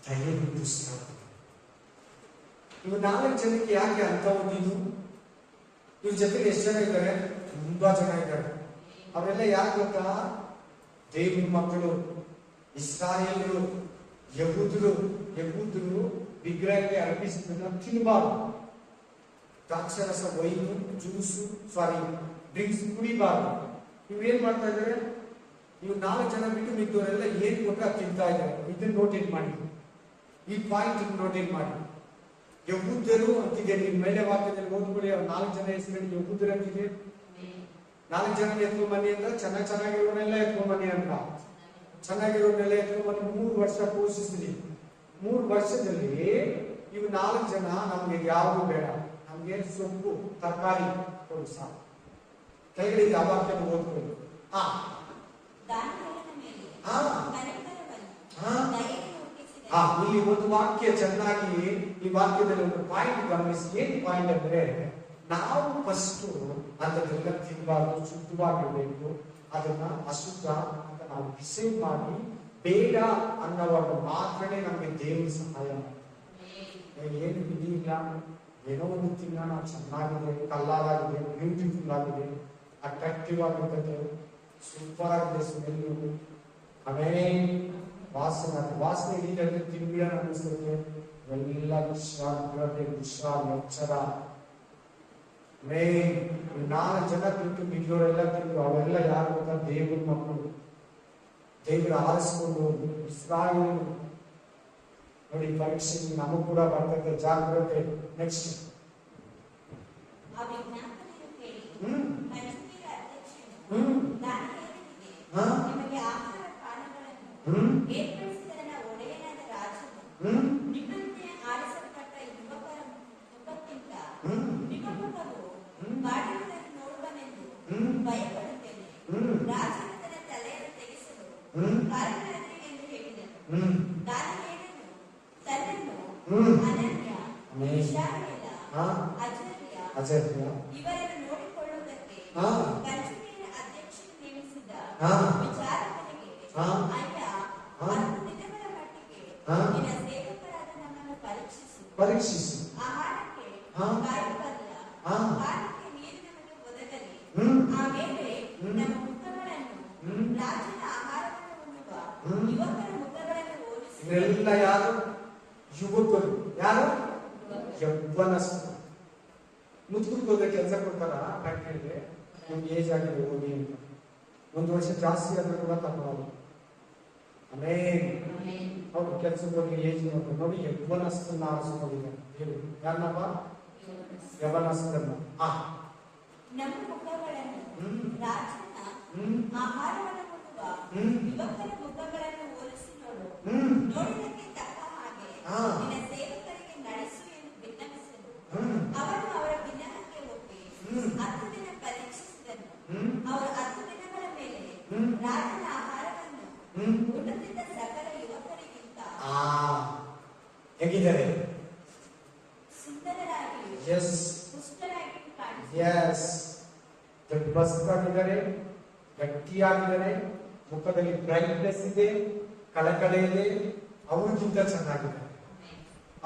ದಯವಿಟ್ಟು ಇವು 4 ಜನಕ್ಕೆ ಯಾಕೆ ಅಂತ ಓದಿದ್ದು? ಇವ್ರ ಜೊತೆಗೆ ಎಷ್ಟು ಜನ ಇದ್ದಾರೆ? ತುಂಬಾ ಜನ ಇದ್ದಾರೆ. ಅವರೆಲ್ಲ ಯಾಕೆ ಗೊತ್ತಾ? ದೇವ್ರ ಮಕ್ಕಳು, ಇಸ್ರಾಯೇಲರು, ಯಹೂದರು ವಿಗ್ರಹಕ್ಕೆ ಅರ್ಪಿಸಿದ್ದನ್ನ ತಿನ್ನಬಾರ್ದು. ದ್ರಾಕ್ಷರಸ, ವೈನು, ಜ್ಯೂಸು, ಡ್ರಿಂಕ್ಸ್ ಕುಡಿಬಾರ್ದು. ಇವೇನ್ ಮಾಡ್ತಾ ಇದ್ದಾರೆ? ಇವ್ 4 ಜನ ಬಿಟ್ಟು ಮಿದ್ದವರೆಲ್ಲ ಏನ್ ಕೊಟ್ಟರೆ ತಿಂತಾ ಇದ್ದಾರೆ. ಇದನ್ನ ನೋಟೇಟ್ ಮಾಡಿ, ಈ ಪಾಯಿಂಟ್ ನೋಟೇಟ್ ಮಾಡಿ. ಯಹೂದರು ಅಂತಿದೆ. ನಿಮ್ಮ ಮೇಲೆ ವಾಕ್ಯದಲ್ಲಿ ಓದ್ಬಿಡಿ. 4 ಜನ ಹೆಸರು ಯಹೂದರು ಅಂತಿದೆ. 4 ಜನ ಎತ್ಕೊಂಬನ್ನಿ ಅಂದ್ರೆ ಚೆನ್ನಾಗಿರೋನೆಲ್ಲ ಎತ್ಕೊಂಬನ್ನಿ ಅಂತ. ಚೆನ್ನಾಗಿರೋನೆಲ್ಲ ಎತ್ಕೊಂಬನ್ನಿ 3 ವರ್ಷ ಪೋಷಿಸ್ತೀನಿ. 3 ವರ್ಷದಲ್ಲಿ ಇವು 4 ಜನ ನಮ್ಗೆ ಯಾವುದು ಬೇಡ, ನಮ್ಗೆ ಸೊಪ್ಪು ತರಕಾರಿ ಕೊಡು ಸಾಕು. ಕೆಳಗಡೆ ಆ ವಾಕ್ಯನ ಓದ್ಕೊಂಡು ಇಲ್ಲಿ ಒಂದು ವಾಕ್ಯ ಚೆನ್ನಾಗಿ, ಈ ವಾಕ್ಯದಲ್ಲಿ ಒಂದು ಪಾಯಿಂಟ್ ಗಮನಿಸಿ. ಏನ್ ಪಾಯಿಂಟ್ ಅಂದ್ರೆ, ನಾವು ಫಸ್ಟ್ ಅದನ್ನೆಲ್ಲ ತಿನ್ನಬಾರ್ದು, ಶುದ್ಧವಾಗಿರ್ಬೇಕು. ಅದನ್ನ ಅಶುದ್ಧ ಅಂತ ನಾವು ಡಿಸೈಡ್ ಮಾಡಿ ಬೇಡ ಅನ್ನೋವಾಗ ಮಾತ್ರನೇ ನಮಗೆ ದೇವರು ಸಹಾಯ ಮಾಡ್ತಾರೆ. ಏನು ವಿಧಿ ಇಲ್ಲ, ಏನೋ ಒಂದು ತಿನ್ನೋಣ, ಚೆನ್ನಾಗಿದೆ, ಕಲ್ಲಾಗಿದೆ, ಬ್ಯೂಟಿಫುಲ್ ಆಗಿದೆ, ಅಟ್ರಾಕ್ಟಿವ್ ಆಗಿರ್ತದೆ, ಸೂಪರ್ ಆಗಿದೆ ಸ್ಮೆಲ್ಲು, ಆಮೇಲೆ ವಾಸನೆ ಹಿಡಿದ್ರೆ ತಿನ್ಬಿಡೋಣ ಅನಿಸ್ತದೆ. ಎಲ್ಲ ವಿಶ್ರಾಂತಿ, ಎಚ್ಚರ. 4 ಜನ ಬಿಟ್ಟು ಮಿಗಿದವರೆಲ್ಲ ತಿಂದ್ರು. ಅವೆಲ್ಲ ಯಾರು ಗೊತ್ತಾ? ದೇವ್ರ ಮಕ್ಕಳು, ದೇವ್ರ ಆರಿಸ್ಕೊಂಡು ಇಸ್ರಾಯೇಲ್. ನೋಡಿ, ಪರೀಕ್ಷೆ ನಮಗೂ ಕೂಡ ಬರ್ತದೆ, ಜಾಗ್ರತೆ. ನೆಕ್ಸ್ಟ್ ಪರೀಕ್ಷಿಸಿ ಇವರೆಲ್ಲ ಯಾರು? ಯುವಕರು. ಯಾರು? ಯೌವನಸ್ಥರು. ಮುದುಕರಿಗೆ ಹೋದ್ರೆ ಕೆಲಸ ಕೊಡ್ತಾರ ಫ್ಯಾಕ್ಟ್ರಿಗೆ? ನಿಮ್ಗೆ ಏಜ್ ಆಗಿದೆ ಹೋಗಿ ಅಂತ. 1 ವರ್ಷ ಜಾಸ್ತಿ ಆದ್ರೂ ಕೂಡ ತಗೊಳ್ಳೋದು. ಅವ್ರು ಕೆಲ್ಸಕ್ಕೆ ಹೋಗಿ ಏಜ್ ನೋಡ್ತಾರೆ. ನೋಡಿ, ಯೌವನಸ್ಥರನ್ನ ಆರಿಸ್ಕೊಂಡಿದ್ದಾರೆ. ಯಾರನ್ನಪ್ಪ? ಯೌವನಸ್ಥರನ್ನ. ಹೇಗಿದ್ದಾರೆ? ಬಸ್ತಾಗಿದ್ದಾರೆ, ಗಟ್ಟಿಯಾಗಿದ್ದಾರೆ, ಮುಖದಲ್ಲಿ ಬ್ರೈಟ್ನೆಸ್ ಇದೆ, ಕಳಕಳೆ ಇದೆ. ಅವ್ರಿಗಿಂತ ಚೆನ್ನಾಗಿದ್ದಾರೆ.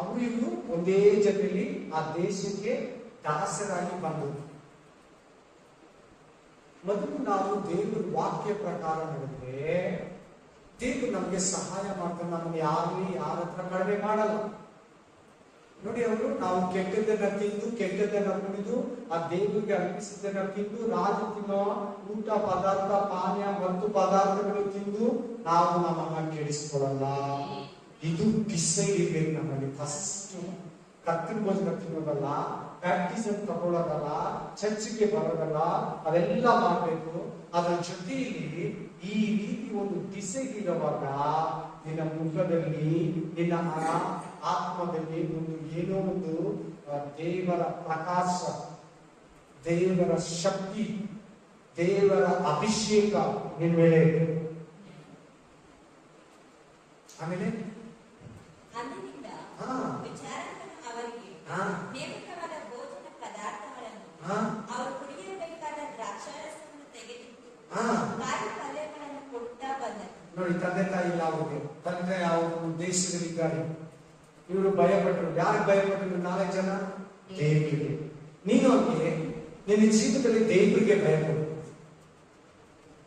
ಅವರು ಇವರು ಒಂದೇ ಜೊತೆಯಲ್ಲಿ ಆ ದೇಶಕ್ಕೆ ದಾಸರಾಗಿ ಬಂದರು. ಮೊದಲು ನಾವು ದೇವರ ವಾಕ್ಯ ಪ್ರಕಾರ ನಡೆದ್ರೆ ದೇವರು ನಮಗೆ ಸಹಾಯ ಮಾಡ್ತಾರೆ. ನಮ್ಗೆ ಯಾರ ಹತ್ರ ಕಡಿಮೆ ಮಾಡಲ್ಲ. ನೋಡಿ, ಅವರು ನಾವು ಕೆಟ್ಟದ್ದನ್ನ ತಿಂದು, ಕೆಟ್ಟದ್ದನ್ನ ಕುಡಿದು, ಆ ದೇವರಿಗೆ ಅರ್ಪಿಸಿದ್ದನ್ನ ತಿಂದು, ರಾಜು ತಿನ್ನೋ ಊಟ ಪದಾರ್ಥ, ಪಾನೀಯ ಮತ್ತು ಪದಾರ್ಥಗಳು ತಿಂದು ನಾವು ನಮ್ಮನ್ನ ಕೆಡಿಸ್ಕೊಳ್ಳಲ್ಲ. ಇದು ಡಿಸೈಡ್ ಇರ್ಬೇಕು ನಮ್ಮಲ್ಲಿ. ಫಸ್ಟ್ ಕತ್ತಿನ ಭೋಜನ ತಿನ್ನೋದಲ್ಲ, ಬ್ಯಾಪ್ಟಿಸಮ್ ತಗೊಳ್ಳೋದಲ್ಲ, ಚರ್ಚಿಗೆ ಬರೋದಲ್ಲ, ಅವೆಲ್ಲ ಮಾಡ್ಬೇಕು. ಅದರ ಜೊತೆಯಲ್ಲಿ ಈ ರೀತಿ ಒಂದು ಡಿಸೈಡ್ ಇರುವಾಗ ನಿನ್ನ ಮುಖದಲ್ಲಿ, ನಿನ್ನ ಆತ್ಮದಲ್ಲಿ ಒಂದು ಏನೋ ಒಂದು ದೇವರ ಪ್ರಕಾಶ, ದೇವರ ಶಕ್ತಿ, ದೇವರ ಅಭಿಷೇಕ ನಿನ್ನ ಮೇಲೆ. ಆಮೇಲೆ ಅಂದಿನಿಂದ ವಿಚಾರಕನು ಅವರಿಗೆ ನೇಮಿತವಾದ ಭೋಜನ ಪದಾರ್ಥಗಳನ್ನು ಅವರು ಕುಡಿಯಬೇಕಾದ ದ್ರಾಕ್ಷಾರಸವನ್ನು ತೆಗೆದಿಟ್ಟು ಕಾಯಿ ಪಲ್ಯಗಳನ್ನು ಕೊಡುತ್ತಾ ಬಂದರು. ನೋಡಿ, ತಂದೆ ತಾಯಿ ಇಲ್ಲ ಅವ್ರಿಗೆ, ತಂದೆ ಅವರು ದೇಶದಲ್ಲಿದ್ದಾರೆ. ಇವರು ಭಯಪಟ್ಟರು. ಯಾರಿಗೆ ಭಯಪಟ್ಟರು? 4 ಜನ ದೇವರಿಗೆ. ನೀನು ಅವ್ರಿಗೆ ನಿನ್ನ ಜೀವಿತದಲ್ಲಿ ದೇವರಿಗೆ ಭಯಪಡು.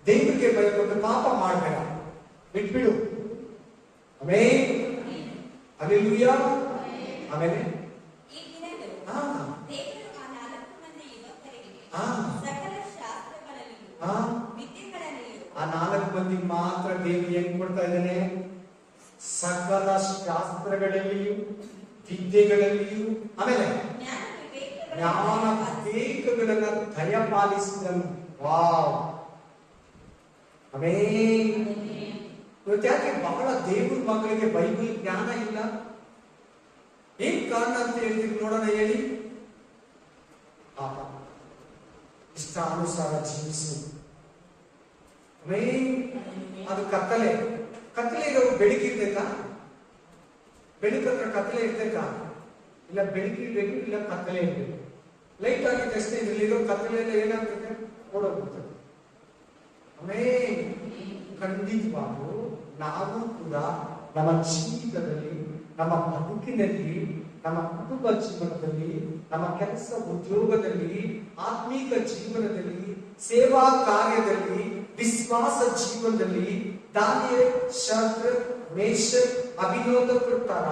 ದೇವರಿಗೆ ಭಯಪಟ್ಟು ಪಾಪ ಮಾಡಬೇಡ, ಬಿಟ್ಬಿಡು. ಆಮೇಲೆ ಹಲ್ಲೆಲೂಯಾ. ಆಮೇಲೆ ಈ ದಿನಗಳು ದೇವರು ಆ 4 ಮಂದಿ ಯುವಕರಿಗೆ ಸಕಲ ಶಾಸ್ತ್ರಗಳಲ್ಲಿಯೂ ವಿದ್ಯೆಗಳಲ್ಲಿಯೂ ಆ 4 ಮಂದಿ ಮಾತ್ರ ದೇವರು ಏನ್ ಕೊಡ್ತಾ ಇದ್ದಾನೆ? ಸಕಲ ಶಾಸ್ತ್ರಗಳಲ್ಲಿಯೂ ವಿದ್ಯೆಗಳಲ್ಲಿಯೂ ಆಮೇಲೆ ಜ್ಞಾನ ವಿವೇಕಗಳನ್ನ ದಯಪಾಲಿಸಿದನು. ವಾವ್, ಆಮೇನ್. ಇವತ್ತು ಯಾಕೆ ಬಹಳ ದೇವ್ರ ಮಕ್ಕಳಿಗೆ ಬೈಬಲ್ ಜ್ಞಾನ ಇಲ್ಲ? ಏನ್ ಕಾರಣ ಅಂತ ಹೇಳ್ತೀವಿ ನೋಡೋಣ, ಹೇಳಿ. ಇಷ್ಟಾನುಸಾರ ಜೀವಿಸು. ಅದು ಕತ್ತಲೆ. ಕತ್ತಲೆ ಇರೋರು ಬೆಳಕಿರ್ಬೇಕಾ? ಬೆಳಕತ್ರ ಕತ್ತಲೆ ಇರ್ಬೇಕಾ? ಇಲ್ಲ, ಬೆಳಕಿರ್ಬೇಕು, ಇಲ್ಲ ಕತ್ತಲೆ ಇರ್ಬೇಕು. ಲೈಟ್ ಆಗಿದ ತಕ್ಷಣ ಇದ್ರಲ್ಲಿರೋ ಕತ್ತಲೆಲ್ಲ ಏನಾಗ್ತದೆ? ಓಡೋಗ್ಬಿಡ್ತದೆ. ಖಂಡಿತವಾಗೂ ನಾವು ಕೂಡ ನಮ್ಮ ಜೀವಿತದಲ್ಲಿ, ನಮ್ಮ ಬದುಕಿನಲ್ಲಿ, ನಮ್ಮ ಕುಟುಂಬ ಜೀವನದಲ್ಲಿ, ನಮ್ಮ ಕೆಲಸ ಉದ್ಯೋಗದಲ್ಲಿ, ಆತ್ಮೀಕ ಜೀವನದಲ್ಲಿ, ಸೇವಾ ಕಾರ್ಯದಲ್ಲಿ, ವಿಶ್ವಾಸ ಜೀವನದಲ್ಲಿ ದಾನಿಯೇಲ್, ಶದ್ರಕ್, ಮೇಷಕ್, ಅಭಿನೋದಕರ ತರ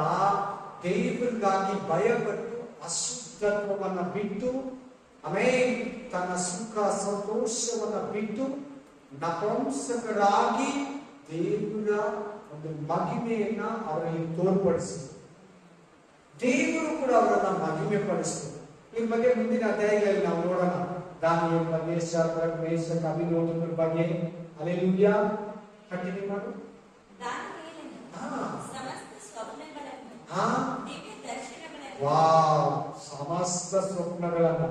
ದೇವರಿಗಾಗಿ ಭಯಪಟ್ಟು ಅಶುದ್ಧತ್ವವನ್ನ ಬಿಟ್ಟು, ಆಮೇಲೆ ತನ್ನ ಸುಖ ಸಂತೋಷವನ್ನ ಬಿಟ್ಟು ನಪುಂಸಕರಾಗಿ ದೇವರ ಒಂದು ಮಹಿಮೆಯನ್ನ ಅವರಲ್ಲಿ ತೋರ್ಪಡಿಸಿದರು. ದೇವರು ಕೂಡ ಅವರನ್ನ ಮಹಿಮೆ ಪಡಿಸಿದರು. ಈ ಬಗ್ಗೆ ಮುಂದಿನ ಅಧ್ಯಾಯಗಳಲ್ಲಿ ನಾವು ನೋಡೋಣ. ದಾನಿಯೇಲ್ ಬಗ್ಗೆ, ಶದ್ರಕ್, ಮೇಷಕ್, ಅಭಿನೋದಕರ ಬಗ್ಗೆ. ಹಲ್ಲೆಲೂಯಾ. ಕಂಟಿನ್ಯೂ ಮಾಡು. ಸಮಸ್ತ ಸ್ವಪ್ನಗಳನ್ನು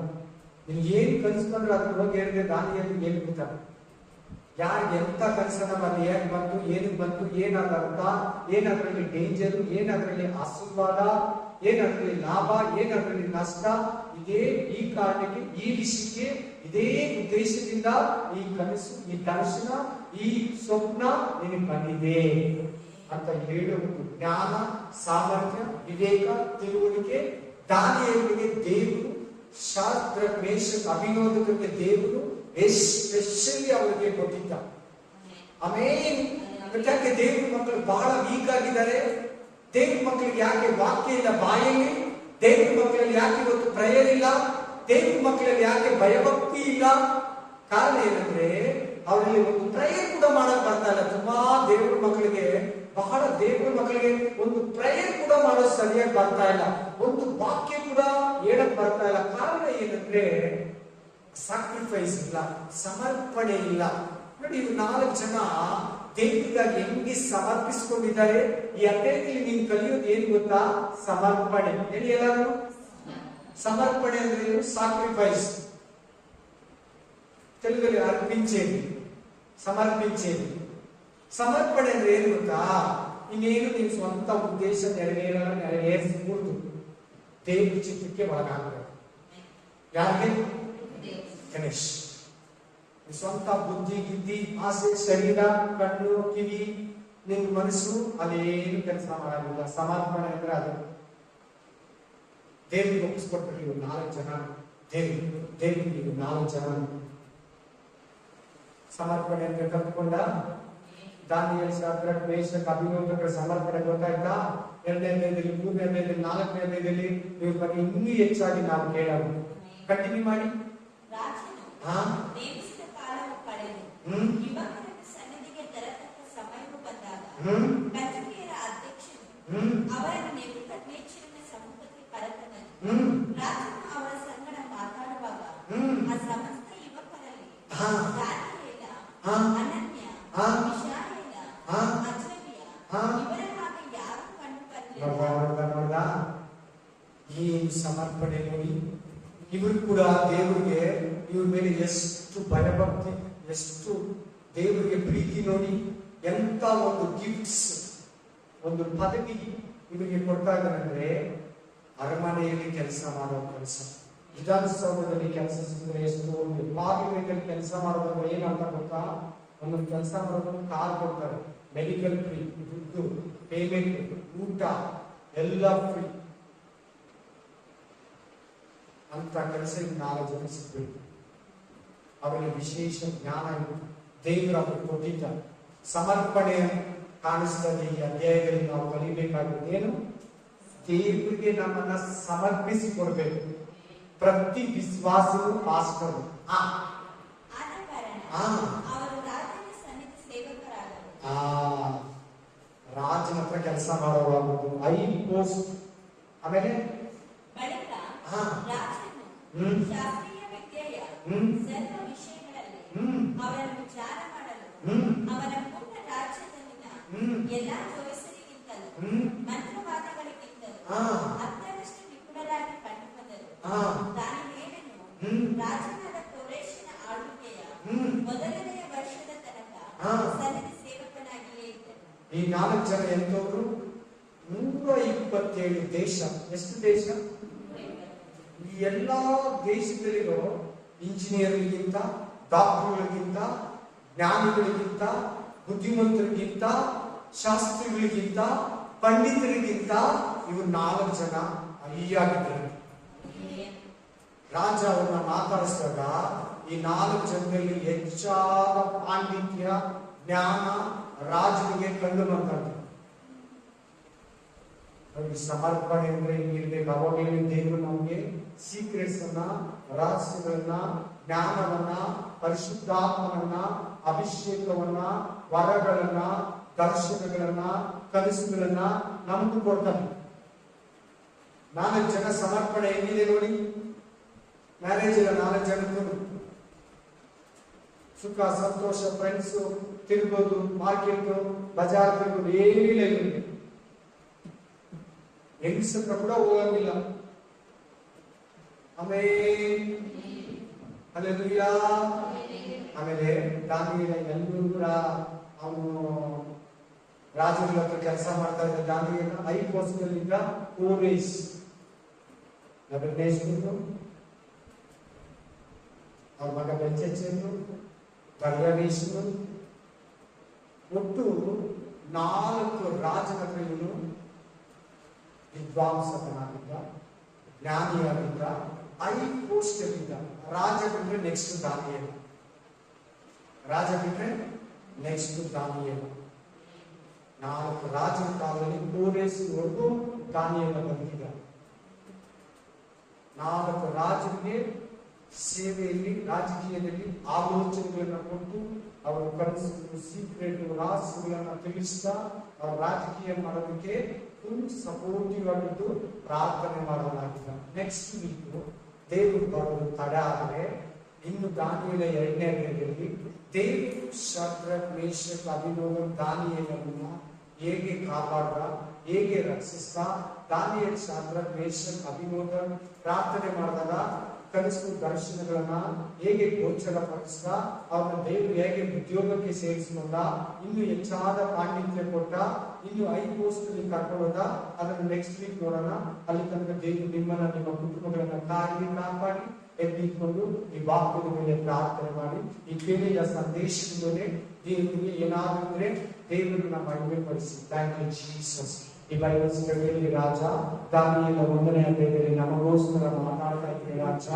ನಿನ್ಗೆ ಏನ್ ಕನಸು ಬಂದ್ರೆ ಅದ್ರ ಬಗ್ಗೆ ಹೇಳಿದ್ರೆ ದಾನಿಯಲ್ಲಿ ಏನ್ ಬಿಡ್ತಾರೆ. ಯಾರಿಗೆ ಎಂತ ಕನಸನ್ನ ಬಂದು ಏನ್ ಬಂತು, ಏನಕ್ಕೆ ಬಂತು, ಏನಾದ ಅರ್ಥ, ಏನದ್ರಲ್ಲಿ ಡೇಂಜರ್, ಏನದ್ರಲ್ಲಿ ಆಶೀರ್ವಾದ, ಏನದ್ರಲ್ಲಿ ಲಾಭ, ಏನದ್ರಲ್ಲಿ ನಷ್ಟ, ಇದೇ ಈ ಕಾರಣಕ್ಕೆ, ಈ ವಿಷಯಕ್ಕೆ, ಇದೇ ಉದ್ದೇಶದಿಂದ ಈ ಕನಸು, ಈ ದರ್ಶನ, ಈ ಸ್ವಪ್ನ ನಿನಗೆ ಬಂದಿದೆ ಅಂತ ಹೇಳುವುದು ಜ್ಞಾನ, ಸಾಮರ್ಥ್ಯ, ವಿವೇಕ, ತಿಳುವಳಿಕೆ ದಾನಿಯೇಲನಿಗೆ ದೇವರು, ಶದ್ರಕ್, ಮೇಷಕ್, ಅಭಿನೋದಕರಿಗೆ ದೇವರು ಎಸ್ಪೆಷಲಿ ಅವರಿಗೆ ಕೊಟ್ಟಿದ್ದ. ಆಮೇಲೆ ಯಾಕೆ ದೇವ್ರ ಮಕ್ಕಳು ಬಹಳ ವೀಕ್ ಆಗಿದ್ದಾರೆ? ದೇವ್ರ ಮಕ್ಕಳಿಗೆ ಯಾಕೆ ವಾಕ್ಯ ಇಲ್ಲ ಬಾಯಲ್ಲಿ? ದೇವ್ರ ಮಕ್ಕಳಲ್ಲಿ ಯಾಕೆ ಇವತ್ತು ಪ್ರೇಯರ್ ಇಲ್ಲ? ದೇವ್ರ ಮಕ್ಕಳಲ್ಲಿ ಯಾಕೆ ಭಯಭಕ್ತಿ ಇಲ್ಲ? ಕಾರಣ ಏನಂದ್ರೆ ಅವರಲ್ಲಿ ಒಂದು ಪ್ರೇಯರ್ ಕೂಡ ಮಾಡಕ್ ಬರ್ತಾ ಇಲ್ಲ. ತುಂಬಾ ದೇವ್ರ ಮಕ್ಕಳಿಗೆ, ಬಹಳ ದೇವ್ರ ಮಕ್ಕಳಿಗೆ ಒಂದು ಪ್ರೇಯರ್ ಕೂಡ ಮಾಡೋದು ಸರಿಯಾಗಿ ಬರ್ತಾ ಇಲ್ಲ. ಒಂದು ವಾಕ್ಯ ಕೂಡ ಹೇಳಕ್ ಬರ್ತಾ ಇಲ್ಲ. ಕಾರಣ ಏನಂದ್ರೆ ಸ್ಯಾಕ್ರಿಫೈಸ್ ಇಲ್ಲ, ಸಮರ್ಪಣೆ ಇಲ್ಲ. ನೋಡಿ, ಇವು 4 ಜನ ದೇವರಿಗಾಗಿ ಹೆಂಗೆ ಸಮರ್ಪಿಸಿಕೊಂಡಿದ್ದಾರೆ. ಈ ಅಧ್ಯಾಯದಲ್ಲಿ ನೀನು ಕಲಿಯೋದು ಏನ್ ಗೊತ್ತಾ? ಸಮರ್ಪಣೆ. ಹೇಳಿ ಎಲ್ಲಾರು. ಸಮರ್ಪಣೆ ಅಂದ್ರೆ ಏನು? ಸಾಕ್ರಿಫೈಸ್. తెలుగులో అర్పించేది, సమర్పించేది. సమర్పణ ಅಂದ್ರೆ ಏನು ಗೊತ್ತಾ? ಇನ್ನೇನು ನಿನ್ನ ಸ್ವಂತ ಉದ್ದೇಶ ನೆರವೇರಿಸಕೂಡದು. ದೇವರ ಚಿತ್ತಕ್ಕೆ ಒಳಗಾಗಬೇಕು. ಯಾರಿಗೆ? ಗಣೇಶ್. ಸ್ವಂತ ಬುದ್ಧಿ, ಗಿದ್ದಿ, ಆಸೆ, ಶರೀರ, ಕಣ್ಣು, ಕಿವಿ, ನಿನ್ನ ಮನಸ್ಸು ಅದೇನು ಕೆಲಸ ಮಾಡಲಿಲ್ಲ. ಸಮರ್ಪಣೆ ಅಂದ್ರೆ ಅದು. ದೇವರಿಗೆ ಒಪ್ಪಿಸ್ಕೊಟ್ಬಿಟ್ಟು ಇವರು 4 ಜನ, ದೇವರಿಗೆ 4 ಜನ ಸಮರ್ಪಣೆ ಅಂತ ಕಲ್ತ್ಕೊಂಡ. ದಾನಿಯೇಲ್, ಶದ್ರಕ್, ಮೇಷಕ್, ಅಭಿನೋದಕರ ಸಮರ್ಪಣೆ ಗೊತ್ತಾಯ್ತಾ? 2ನೇ ಅಧ್ಯಾಯದಲ್ಲಿ, 3ನೇ ಅಧ್ಯಾಯದಲ್ಲಿ, 4ನೇ ಅಧ್ಯಾಯದಲ್ಲಿ ಇವ್ರ ಬಗ್ಗೆ ಇನ್ನೂ ಹೆಚ್ಚಾಗಿ ನಾವು ಕೇಳೋಣ. ಕಂಟಿನ್ಯೂ ಮಾಡಿ. ಈ ಸಮರ್ಪಣೆ ನೋಡಿ, ಇವರು ಕೂಡ ದೇವರಿಗೆ, ಇವ್ರ ಮೇಲೆ ಎಷ್ಟು ಭಯಭಕ್ತಿ, ಎಷ್ಟು ದೇವರಿಗೆ ಪ್ರೀತಿ ನೋಡಿ. ಎಂತ ಒಂದು ಗಿಫ್ಟ್ಸ್, ಒಂದು ಪದವಿ ನಿಮಗೆ ಕೊಡ್ತಾ ಇದ್ದಾರಂದ್ರೆ ಅರಮನೆಯಲ್ಲಿ ಕೆಲಸ ಮಾಡೋ ಕೆಲಸ, ವಿಧಾನಸೌಧದಲ್ಲಿ ಕೆಲಸ ಸಿಗ್ತಾರೆ ಎಷ್ಟು, ಒಂದು ಪಾರ್ಲಿಮೆಂಟಲ್ಲಿ ಕೆಲಸ ಮಾಡೋದಂದ್ರೆ ಏನಂತ ಗೊತ್ತಾ? ಒಂದೊಂದು ಕೆಲಸ ಮಾಡೋದನ್ನು ಕಾರ್ ಕೊಡ್ತಾರೆ, ಮೆಡಿಕಲ್ ಫ್ರೀ, ದುಡ್ಡು, ಪೇಮೆಂಟ್, ಊಟ ಎಲ್ಲ ಫ್ರೀ ಅಂತ ಕೆಲಸ 4 ಜನ ಸಿಗ್ಬೇಕು. ಅವರಿಗೆ ವಿಶೇಷ ಜ್ಞಾನ ದೇವರು ಅವರು ಕೊಟ್ಟಿದ್ದಾರೆ. ಸಮರ್ಪಣೆ ಕಾಣಿಸ್ತದೆ ಈ ಅಧ್ಯಾಯದಲ್ಲಿ. ನಾವು ಕಲಿಬೇಕಾಗಿರೋದು ಏನು? ದೇವರಿಗೆ ನಮ್ಮನ್ನ ಸಮರ್ಪಿಸಿ ಕೊಡ್ಬೇಕು. ಪ್ರತಿ ವಿಶ್ವಾಸವು ಪಾಸ್ಟರ್ ರಾಜನ ಹತ್ರ ಕೆಲಸ ಮಾಡೋವಾಗುದು, ಐ ಪೋಸ್ಟ್. ಆಮೇಲೆ ಶಾಸ್ತ್ರೀಯ ವಿದ್ಯೆಯ ಸರ್ವ ವಿಷಯಗಳಲ್ಲಿ ಅವರನ್ನು ವಿಚಾರ ಮಾಡಲು ಅವರ ಪೂರ್ಣ ರಾಜ್ಯದಲ್ಲಿನ ಎಲ್ಲಾ ಜೋಯಿಸರಿಗಿಂತಲೂ ಮಂತ್ರವಾದಗಳಿಗಿಂತಲೂ ಅತ್ಯಂತ ನಿಪುಣರಾಗಿ ಕಂಡುಬಂದರು. ದಾನಿಯೇಲನು ರಾಜನಾದ ಕೋರೆಷನ ಆಳ್ವಿಕೆಯ ಮೊದಲನೆಯ ವರ್ಷದ ತನಕ ಸನ್ನಿಧಿ ಸೇವಕನಾಗಿಯೇ ಇದ್ದನು. ಈ 4 ಜನ ಎಂತವರು? 127 ದೇಶ. ಎಷ್ಟು ದೇಶ? ಈ ಎಲ್ಲಾ ದೇಶದಲ್ಲಿರೋ ಇಂಜಿನಿಯರ್ಗಳಿಗಿಂತ, ಡಾಕ್ಟರ್ಗಳಿಗಿಂತ, ಜ್ಞಾನಿಗಳಿಗಿಂತ, ಬುದ್ಧಿವಂತರಿಗಿಂತ, ಶಾಸ್ತ್ರಿಗಳಿಗಿಂತ, ಪಂಡಿತರಿಗಿಂತ ಇವರು 4 ಜನ ಅಯ್ಯಾಗಿದ್ದಾರೆ. ರಾಜ ಅವ್ರನ್ನ ಮಾತಾಡಿಸಿದಾಗ ಈ 4 ಜನರಲ್ಲಿ ಹೆಚ್ಚಾದ ಪಾಂಡಿತ್ಯ, ಜ್ಞಾನ ರಾಜನಿಗೆ ಕಂಡು ಬಂದಂತೆ. ಸಮರ್ಪಣೆ ಅಂದ್ರೆ ಹಿಂಗಿರ್ಬೇಕು. ಅವಾಗೇನು ದೇವರು ನಮಗೆ ಸೀಕ್ರೆಟ್ಸ್ ಅನ್ನ, ರಹಸ್ಯಗಳನ್ನ, ಜ್ಞಾನವನ್ನ, ಪರಿಶುದ್ಧಾತ್ಮನನ್ನ, ಅಭಿಷೇಕವನ್ನ, ವರಗಳನ್ನ, ದರ್ಶನಗಳನ್ನ, ಕನಸುಗಳನ್ನ ನಮಗೂ ಕೊಡ್ತಾನೆ. 4 ಜನ ಸಮರ್ಪಣೆ ಹೆಂಗಿದೆ ನೋಡಿ. ಮ್ಯಾರೇಜ್ ಇಲ್ಲ 4 ಜನದ್ದು ಸುಖ ಸಂತೋಷ, ಫ್ರೆಂಡ್ಸು, ತಿರ್ಬೋದು, ಮಾರ್ಕೆಟ್, ಬಜಾರ್ ತಿರ್ಬೋದು, ಏನಿಲ್ಲ. ಹೆಂಗಸತ್ರ ಕೂಡ ಹೋಗಂಗಿಲ್ಲ. ಆಮೇಲೆ ದಾನಿಯೇಲ ಎಲ್ಲರೂ ಕೂಡ ಅವನು ರಾಜಗಳ ಹತ್ರ ಕೆಲಸ ಮಾಡ್ತಾ ಇದ್ದ. ದಾನಿಯೇಲ ಐ ಪೋಸ್ಟ್ಗಳಿಂದ ಕೋರೇಶ್ ನಬೂಕದ್ನೆಚ್ಚರನು, ಅವ್ರ ಮಗ ಬೆಲ್ಶಚ್ಚರನು, ದರ್ಯಾವೇಶನು, ಒಟ್ಟು 4 ರಾಜನ ಹತ್ರ ಇವನು ವಿದ್ವಾಂಸಕನಾಗಿದ್ದ, ಜ್ಞಾನಿಯಾಗಿದ್ದ, ಐ ಪೋಸ್ಟ್ ಇದ್ದ. ರಾಜ ಬಿಟ್ರೆ ನೆಕ್ಸ್ಟ್ ದಾನಿಯೇಲ, ರಾಜ ಬಿಟ್ರೆ ನೆಕ್ಸ್ಟ್ ದಾನಿಯೇಲ. 4 ರಾಜನ ಕಾಲದಲ್ಲಿ ಕೋರೇಶ್ವರೆಗೂ ದಾನಿಯೇಲ ಬಂದಿದ್ದ. 4 ರಾಜರಿಗೆ ಸೇವೆಯಲ್ಲಿ, ರಾಜಕೀಯದಲ್ಲಿ ಆಲೋಚನೆಗಳನ್ನ ಕೊಟ್ಟು ಅವರ ಕನಸು, ಸೀಕ್ರೆಟ್, ರಹಸ್ಯಗಳನ್ನ ತಿಳಿಸ್ತಾ ಅವ್ರ ರಾಜಕೀಯ ಮಾಡೋದಕ್ಕೆ ಫುಲ್ ಸಪೋರ್ಟಿವ್ ಆಗಿದ್ದು ಪ್ರಾರ್ಥನೆ ಮಾಡೋಣಾಗಿದ್ದ. ನೆಕ್ಸ್ಟ್ ವೀಕ್ ದೇವರು ಬರೋದು ತಡ ಆದರೆ ಇನ್ನು ದಾನಿಯೇಲ 2ನೇ ಅಧ್ಯಾಯದಲ್ಲಿ ದೇವರು ಶದ್ರಕ್, ಮೇಷಕ್, ಅಬೇದ್ನೆಗೋ, ದಾನಿಯೇಲನನ್ನ ಹೇಗೆ ಕಾಪಾಡ್ದ, ಹೇಗೆ ರಕ್ಷಿಸ್ತ. ದಾನಿಯೇಲ ಶದ್ರಕ್, ಮೇಷಕ್, ಅಬೇದ್ನೆಗೋ ಪ್ರಾರ್ಥನೆ ಮಾಡಿದಾಗ ಕನಸು, ದರ್ಶನಗಳನ್ನ ಹೇಗೆ ಗೋಚರಪಡಿಸ್ದ, ಅವ್ರನ್ನ ದೇವರು ಹೇಗೆ ಉದ್ಯೋಗಕ್ಕೆ ಸೇರಿಸಿಕೊಂಡ, ಇನ್ನು ಹೆಚ್ಚಾದ ಪಾಂಡಿತ್ಯ ಕೊಟ್ಟ, ಇನ್ನು ಐ ಪೋಸ್ಟ್ ಅಲ್ಲಿ ಕರ್ಕೊಳ್ಳೋದ, ಅದನ್ನು ನೆಕ್ಸ್ಟ್ ವೀಕ್ ನೋಡೋಣ. ಅಲ್ಲಿ ತನಕ ದೇವರು ನಿಮ್ಮನ್ನ, ನಿಮ್ಮ ಕುಟುಂಬಗಳನ್ನ ಕಾಪಾಡಿ ಎದ್ದಿಕೊಂಡು ಈ ವಾಕ್ಯದ ಮೇಲೆ ಪ್ರಾರ್ಥನೆ ಮಾಡಿ ಈ ಕೇಳಿದ ಸಂದೇಶದ ಮೇಲೆ ದೇವರಿಗೆ ಏನಾದರೂ ಇದ್ರೆ ದೇವರನ್ನ ಮಹಿಮೆ ಪಡಿಸಿ. Thank you Jesus. ಈ ಬೈಬಲ್ ಸ್ಟಡಿಯಲ್ಲಿ ರಾಜ ದಾನಿಯೇಲ 1ನೇ ಅಧ್ಯಾಯದಲ್ಲಿ ನಮಗೋಸ್ಕರ ಮಾತಾಡ್ತಾ ಇದ್ದೀವಿ. ರಾಜ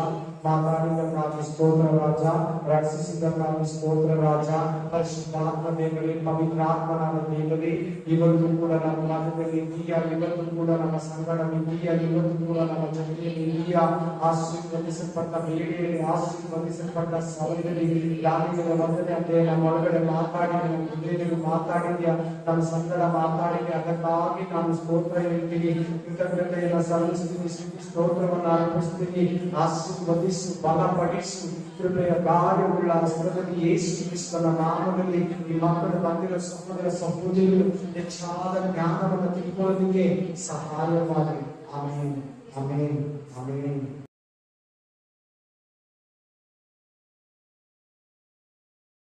ಮಾತಾಡಿದ್ದಕ್ಕಾಗಿ ಸ್ತೋತ್ರ ರಾಜ, ರಕ್ಷಿಸಿದ್ದಕ್ಕಾಗಿ ಸ್ತೋತ್ರ ರಾಜ. ಪರಿಶುದ್ಧಾತ್ಮ ದೇವರೇ, ಪವಿತ್ರಾತ್ಮನಾದ ದೇವರೇ, ಇವತ್ತು ಕೂಡ ನಮ್ಮ ಮಧ್ಯದಲ್ಲಿ ಇದೀಯ, ಇವತ್ತು ಕೂಡ ನಮ್ಮ ಸಂಗಡವಿದೀಯ, ಇವತ್ತು ಕೂಡ ನಮ್ಮ ಜೊತೆಯಲ್ಲಿ ಇದೀಯ. ಆಶೀರ್ವದಿಸಲ್ಪಟ್ಟ ಬೇಳೆಯಲ್ಲಿ, ಆಶೀರ್ವದಿಸಲ್ಪಟ್ಟ ಸಭೆಯಲ್ಲಿ ದಾನಿಯೇಲ 1ನೇ ಅಧ್ಯಾಯ ನಮ್ಮ ಒಳಗಡೆ ಮಾತಾಡಿದ, ನಮ್ಮ ಹೃದಯದಲ್ಲಿ ಮಾತಾಡಿದ್ಯಾ, ನಮ್ಮ ಸಂಗಡ ಮಾತಾಡಿದ್ಯಾ. ಅದಕ್ಕಾಗಿ ನಾನು ಸ್ತೋತ್ರ ಹೇಳ್ತೀನಿ, ಕೃತಜ್ಞತೆಯನ್ನು ಸಲ್ಲಿಸ್ತೀನಿ, ಸ್ತೋತ್ರವನ್ನು ಅರ್ಪಿಸ್ತೀನಿ. ಆಶೀರ್ವದಿಸು, ಬಲಪಡಿಸು, ಕೃಪೆಯ ಕಾರ್ಯವುಳ್ಳ ಸ್ಥಳದಲ್ಲಿ ಯೇಸು ಕ್ರಿಸ್ತನ ನಾಮದಲ್ಲಿ ಈ ಮಕ್ಕಳು ಬಂದಿರೋ ಸಹೋದರ ಸಹೋದರಿಗಳು ಹೆಚ್ಚಾದ ಜ್ಞಾನವನ್ನು ತಿಳ್ಕೊಳ್ಳೋದಕ್ಕೆ ಸಹಾಯ ಮಾಡಿ. ಆಮೇನ್, ಆಮೇನ್, ಆಮೇನ್.